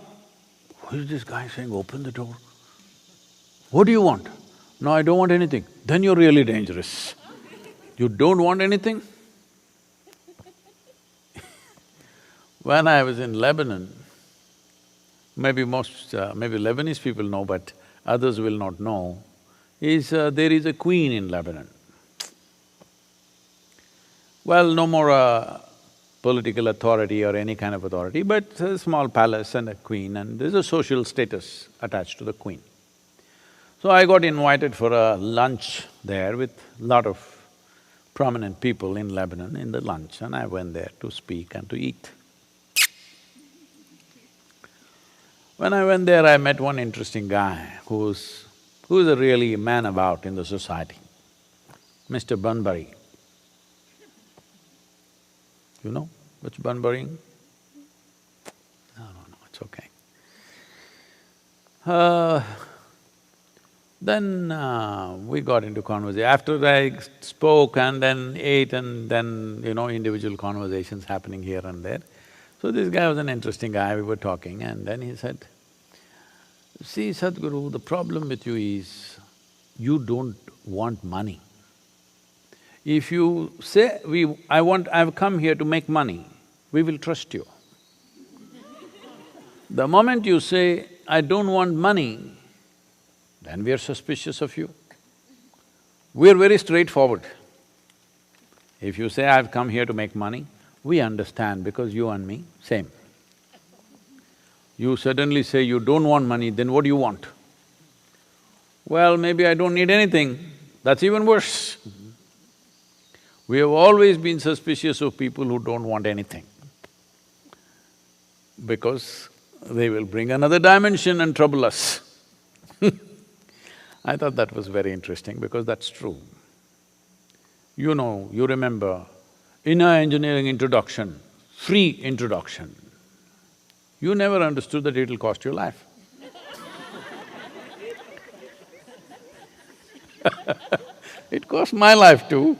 "Who is this guy saying, open the door? What do you want?" "No, I don't want anything." "Then you're really dangerous. You don't want anything?" When I was in Lebanon, maybe maybe Lebanese people know, but others will not know, there is a queen in Lebanon. Well, no more political authority or any kind of authority, but a small palace and a queen, and there's a social status attached to the queen. So I got invited for a lunch there with lot of prominent people in Lebanon in the lunch, and I went there to speak and to eat. When I went there, I met one interesting guy who's a really man about in the society, Mr. Bunbury. You know what's Bunburying? No, it's okay. Then we got into conversation. After I spoke and then ate and then, individual conversations happening here and there. So this guy was an interesting guy, we were talking, and then he said, "See, Sadhguru, the problem with you is you don't want money. If you say, I've come here to make money, we will trust you. The moment you say, I don't want money, then we are suspicious of you. We are very straightforward. If you say, I've come here to make money, we understand because you and me, same. You suddenly say you don't want money, then what do you want? Well, maybe I don't need anything, that's even worse. We have always been suspicious of people who don't want anything, because they will bring another dimension and trouble us. I thought that was very interesting because that's true. You remember, inner engineering introduction, free introduction, you never understood that it'll cost your life. It cost my life too.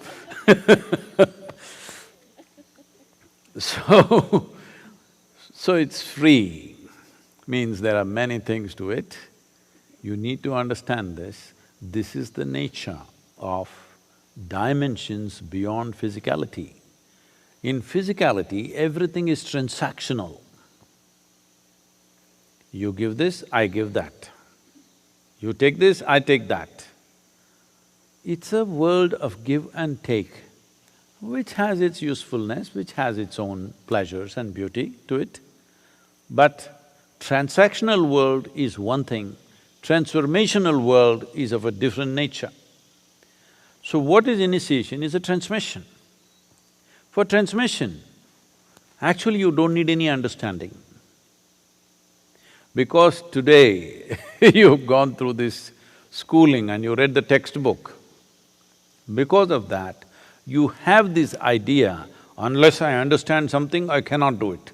So it's free, means there are many things to it. You need to understand this. This is the nature of dimensions beyond physicality. In physicality, everything is transactional. You give this, I give that. You take this, I take that. It's a world of give and take, which has its usefulness, which has its own pleasures and beauty to it. But transactional world is one thing, transformational world is of a different nature. So what is initiation is a transmission. For transmission, actually you don't need any understanding. Because today you've gone through this schooling and you read the textbook, because of that, you have this idea, unless I understand something, I cannot do it.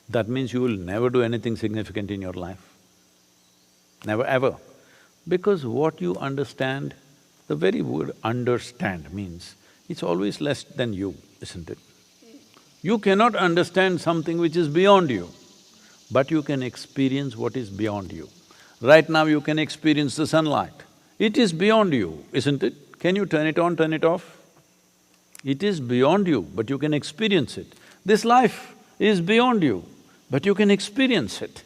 That means you will never do anything significant in your life. Never ever. Because what you understand, the very word understand means, it's always less than you, isn't it? You cannot understand something which is beyond you, but you can experience what is beyond you. Right now you can experience the sunlight. It is beyond you, isn't it? Can you turn it on, turn it off? It is beyond you, but you can experience it. This life is beyond you. but you can experience it.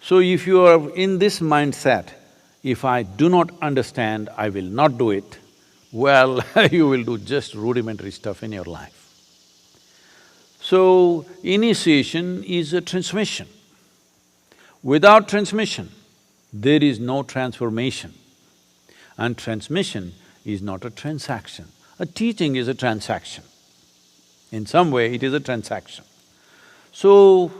So if you are in this mindset, if I do not understand, I will not do it, well, you will do just rudimentary stuff in your life. So, initiation is a transmission. Without transmission, there is no transformation. And transmission is not a transaction. A teaching is a transaction. In some way, it is a transaction. So,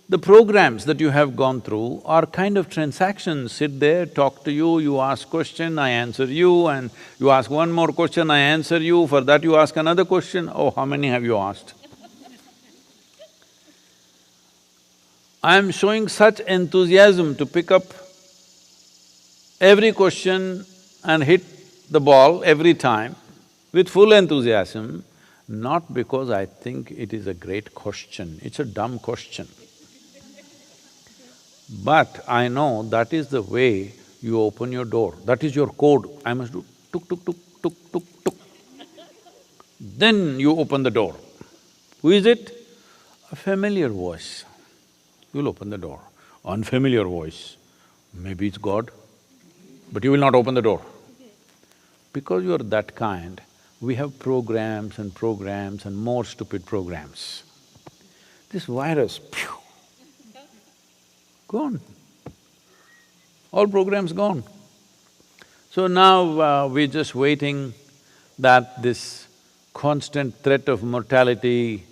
the programs that you have gone through are kind of transactions. Sit there, talk to you, you ask question, I answer you, and you ask one more question, I answer you, for that you ask another question. Oh, how many have you asked? I am showing such enthusiasm to pick up every question and hit the ball every time with full enthusiasm, not because I think it is a great question, it's a dumb question. But I know that is the way you open your door, that is your code. I must do tuk tuk tuk tuk tuk tuk. Then you open the door. Who is it? A familiar voice. You'll open the door. Unfamiliar voice, maybe it's God, but you will not open the door. Because you are that kind, we have programs and more stupid programs. This virus, phew, gone. All programs gone. So now we're just waiting that this constant threat of mortality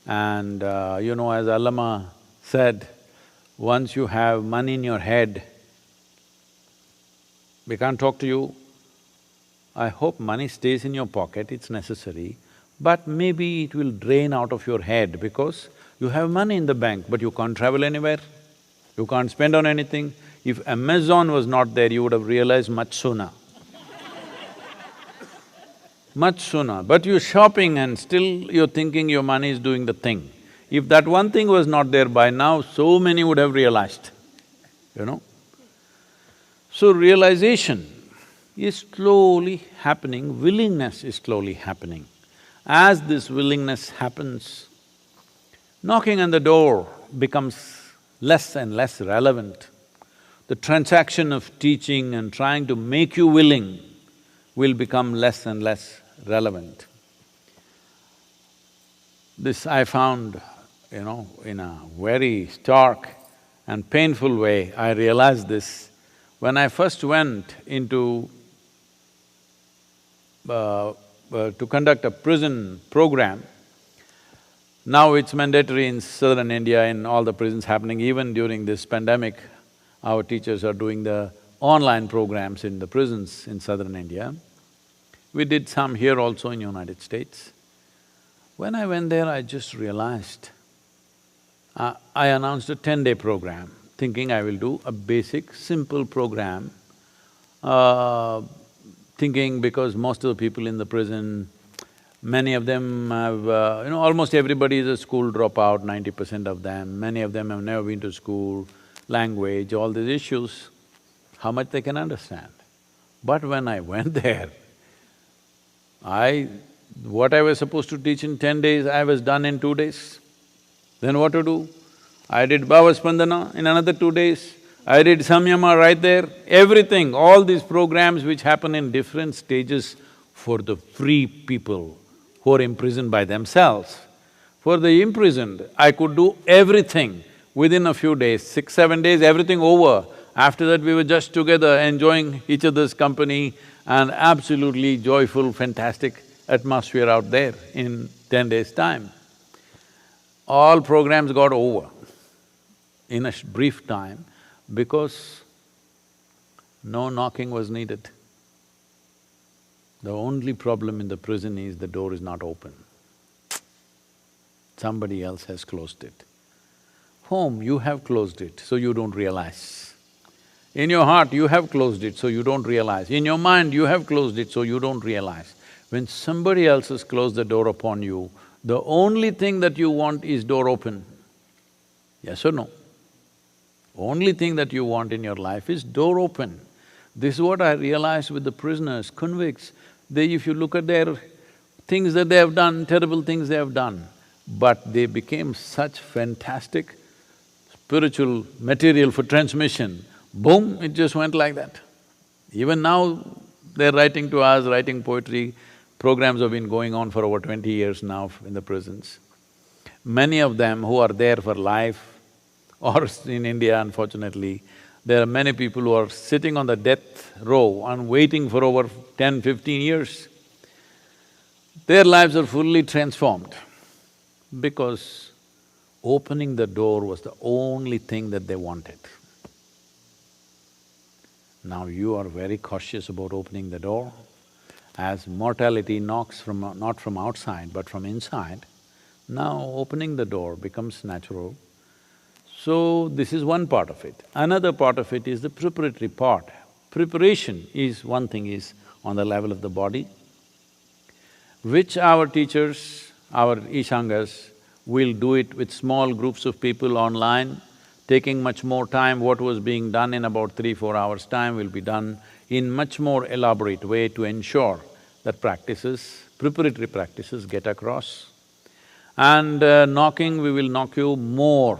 and as Allama said, once you have money in your head, we can't talk to you. I hope money stays in your pocket, it's necessary, but maybe it will drain out of your head because you have money in the bank, but you can't travel anywhere, you can't spend on anything. If Amazon was not there, you would have realized much sooner. Much sooner, but you're shopping and still you're thinking your money is doing the thing. If that one thing was not there by now, so many would have realized, So realization is slowly happening, willingness is slowly happening. As this willingness happens, knocking on the door becomes less and less relevant. The transaction of teaching and trying to make you willing will become less and less relevant. This I found, in a very stark and painful way, I realized this. When I first went into to conduct a prison program, now it's mandatory in southern India, in all the prisons happening, even during this pandemic, our teachers are doing the online programs in the prisons in southern India. We did some here also in United States. When I went there, I just realized, I announced a 10-day program, thinking I will do a basic, simple program, thinking because most of the people in the prison, many of them have… almost everybody is a school dropout, 90% of them, many of them have never been to school, language, all these issues, how much they can understand. But when I went there, what I was supposed to teach in 10 days, I was done in 2 days. Then what to do? I did Bhava Spandana in another 2 days, I did Samyama right there, everything, all these programs which happen in different stages for the free people who are imprisoned by themselves. For the imprisoned, I could do everything within a few days, 6-7 days, everything over. After that, we were just together enjoying each other's company and absolutely joyful, fantastic atmosphere out there in 10 days' time. All programs got over in a brief time because no knocking was needed. The only problem in the prison is the door is not open. Somebody else has closed it. Home, you have closed it, so you don't realize. In your heart, you have closed it, so you don't realize. In your mind, you have closed it, so you don't realize. When somebody else has closed the door upon you, the only thing that you want is door open. Yes or no? Only thing that you want in your life is door open. This is what I realized with the prisoners, convicts. If you look at their things that they have done, terrible things they have done, but they became such fantastic spiritual material for transmission, boom, it just went like that. Even now, they're writing to us, writing poetry. Programs have been going on for over 20 years now in the prisons. Many of them who are there for life, or in India, unfortunately, there are many people who are sitting on the death row and waiting for over 10, 15 years. Their lives are fully transformed because opening the door was the only thing that they wanted. Now you are very cautious about opening the door. As mortality knocks from… not from outside but from inside, now opening the door becomes natural. So this is one part of it. Another part of it is the preparatory part. Preparation is… one thing is on the level of the body, which our teachers, our Ishangas will do it with small groups of people online, taking much more time. What was being done in about 3–4 hours' time will be done in much more elaborate way to ensure that practices, preparatory practices get across. And knocking, we will knock you more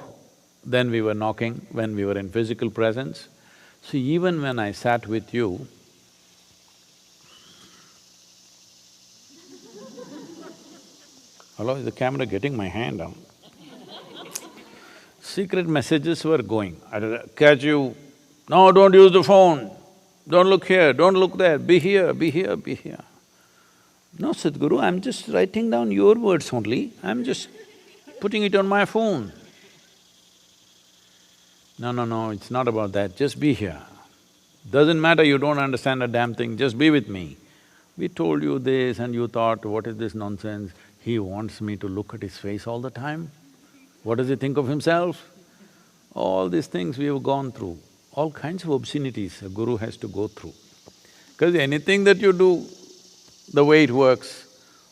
than we were knocking when we were in physical presence. So even when I sat with you, hello, is the camera getting my hand down? Secret messages were going. I'd catch you, no, don't use the phone, don't look here, don't look there, be here, be here, be here. No, Sadhguru, I'm just writing down your words only, I'm just putting it on my phone. No, it's not about that, just be here. Doesn't matter you don't understand a damn thing, just be with me. We told you this and you thought, what is this nonsense? He wants me to look at his face all the time. What does he think of himself? All these things we have gone through, all kinds of obscenities a guru has to go through. Because anything that you do, the way it works,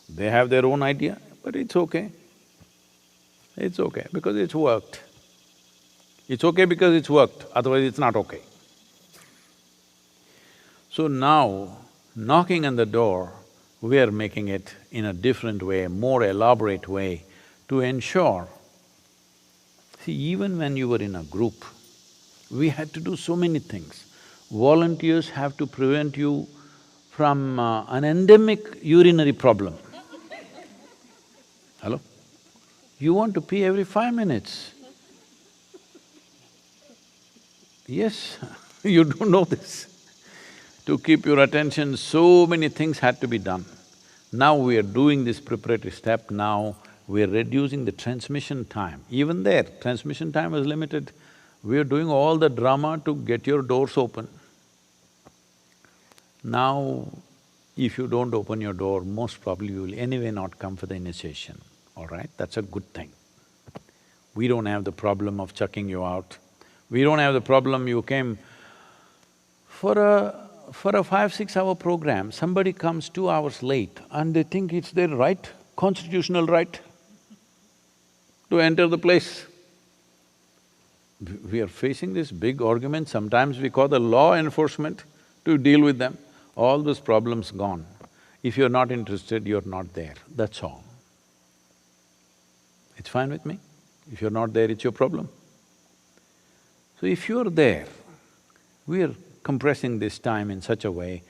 they have their own idea, but it's okay. It's okay because it's worked. It's okay because it's worked, otherwise it's not okay. So now, knocking on the door, we are making it in a different way, more elaborate way to ensure… See, even when you were in a group, we had to do so many things. Volunteers have to prevent you from an endemic urinary problem. Hello? You want to pee every 5 minutes. Yes, you don't know this. To keep your attention, so many things had to be done. Now we are doing this preparatory step, now we are reducing the transmission time. Even there, transmission time was limited. We are doing all the drama to get your doors open. Now, if you don't open your door, most probably you will anyway not come for the initiation, all right? That's a good thing. We don't have the problem of chucking you out. We don't have the problem you came for a 5–6 hour program, somebody comes 2 hours late and they think it's their right, constitutional right to enter the place. We are facing this big argument, sometimes we call the law enforcement to deal with them. All those problems gone. If you're not interested, you're not there, that's all. It's fine with me. If you're not there, it's your problem. So if you're there, we are compressing this time in such a way,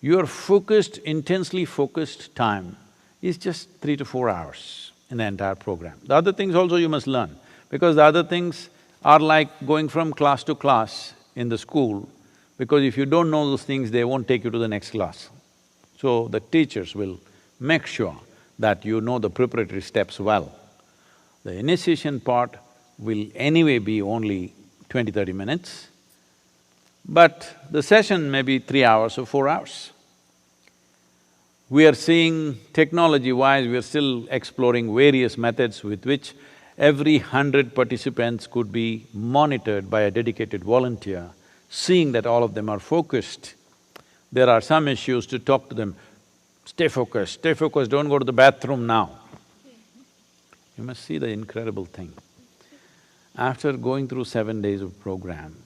your focused, intensely focused time is just 3 to 4 hours in the entire program. The other things also you must learn, because the other things are like going from class to class in the school, because if you don't know those things, they won't take you to the next class. So the teachers will make sure that you know the preparatory steps well. The initiation part will anyway be only 20–30 minutes, but the session may be 3 hours or 4 hours. We are seeing technology-wise, we are still exploring various methods with which every 100 participants could be monitored by a dedicated volunteer, seeing that all of them are focused. There are some issues to talk to them, stay focused, don't go to the bathroom now. You must see the incredible thing. After going through 7 days of program,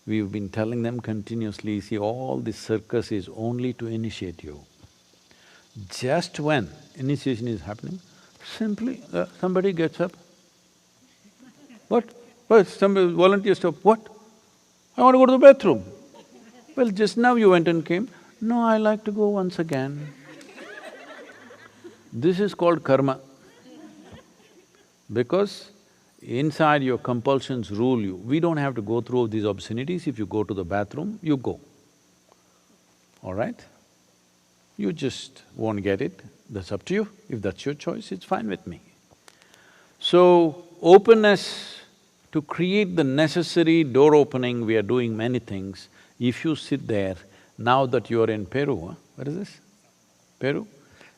we've been telling them continuously, see, all this circus is only to initiate you. Just when initiation is happening, Simply, somebody gets up. What? What? Somebody volunteers to… What? I want to go to the bathroom. Well, just now you went and came. No, I like to go once again. This is called karma. Because inside your compulsions rule you. We don't have to go through these obscenities. If you go to the bathroom, you go. All right? You just won't get it, that's up to you. If that's your choice, it's fine with me. So, openness to create the necessary door opening, we are doing many things. If you sit there, now that you're in Peru, what is this? Peru?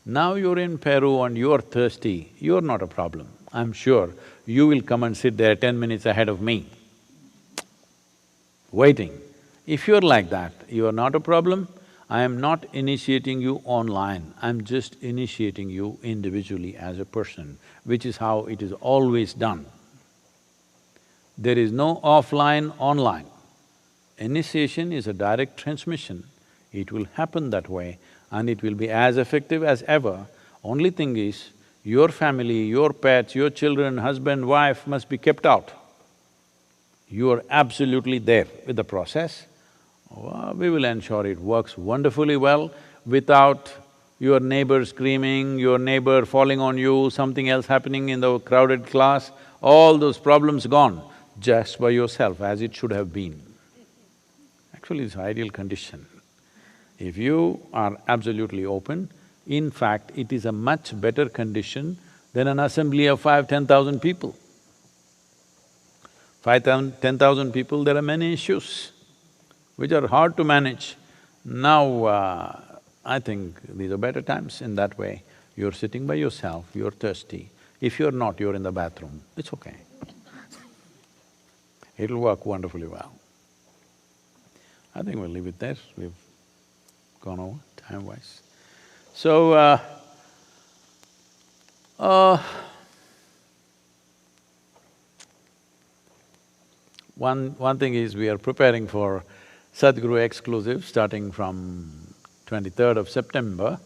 Now you're in Peru and you're thirsty, you're not a problem. I'm sure you will come and sit there 10 minutes ahead of me, waiting. If you're like that, you are not a problem. I am not initiating you online, I'm just initiating you individually as a person, which is how it is always done. There is no offline, online. Initiation is a direct transmission, it will happen that way and it will be as effective as ever. Only thing is, your family, your pets, your children, husband, wife must be kept out. You are absolutely there with the process. We will ensure it works wonderfully well without your neighbor screaming, your neighbor falling on you, something else happening in the crowded class, all those problems gone just by yourself as it should have been. Actually, it's ideal condition. If you are absolutely open, in fact, it is a much better condition than an assembly of 5,000–10,000 people. 5,000–10,000 people, there are many issues which are hard to manage. Now, I think these are better times in that way. You're sitting by yourself, you're thirsty. If you're not, you're in the bathroom, it's okay. It'll work wonderfully well. I think we'll leave it there, we've gone over time-wise. So, one thing is we are preparing for Sadhguru exclusive starting from 23rd of September.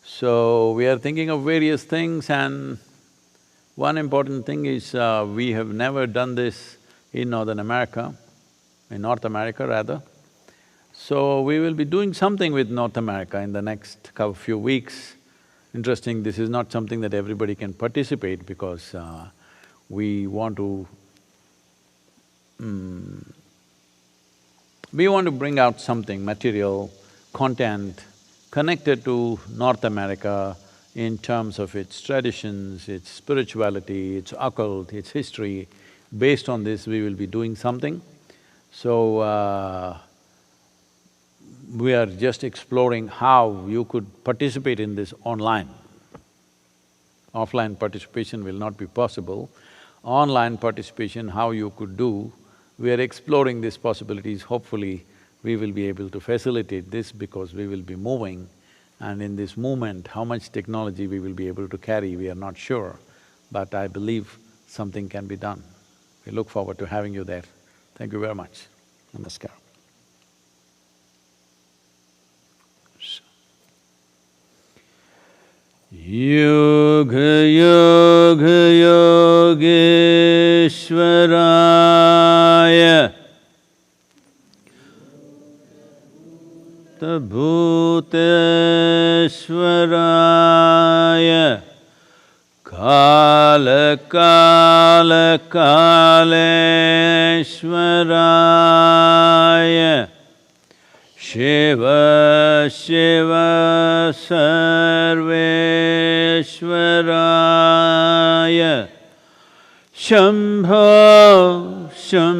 So, we are thinking of various things and one important thing is we have never done this in North America rather. So, we will be doing something with North America in the next few weeks. Interesting, this is not something that everybody can participate because we want to bring out something, material, content connected to North America in terms of its traditions, its spirituality, its occult, its history. Based on this, we will be doing something. So, we are just exploring how you could participate in this online. Offline participation will not be possible. Online participation, how you could do, we are exploring these possibilities. Hopefully, we will be able to facilitate this because we will be moving and in this movement, how much technology we will be able to carry, we are not sure. But I believe something can be done. We look forward to having you there. Thank you very much. Namaskar. Yoga Yoga Yogeshwaraya Bhuteshwaraya Kala Kala Kaleshwaraya Shiva Shiva Sarveshwaraya Shambho Shambho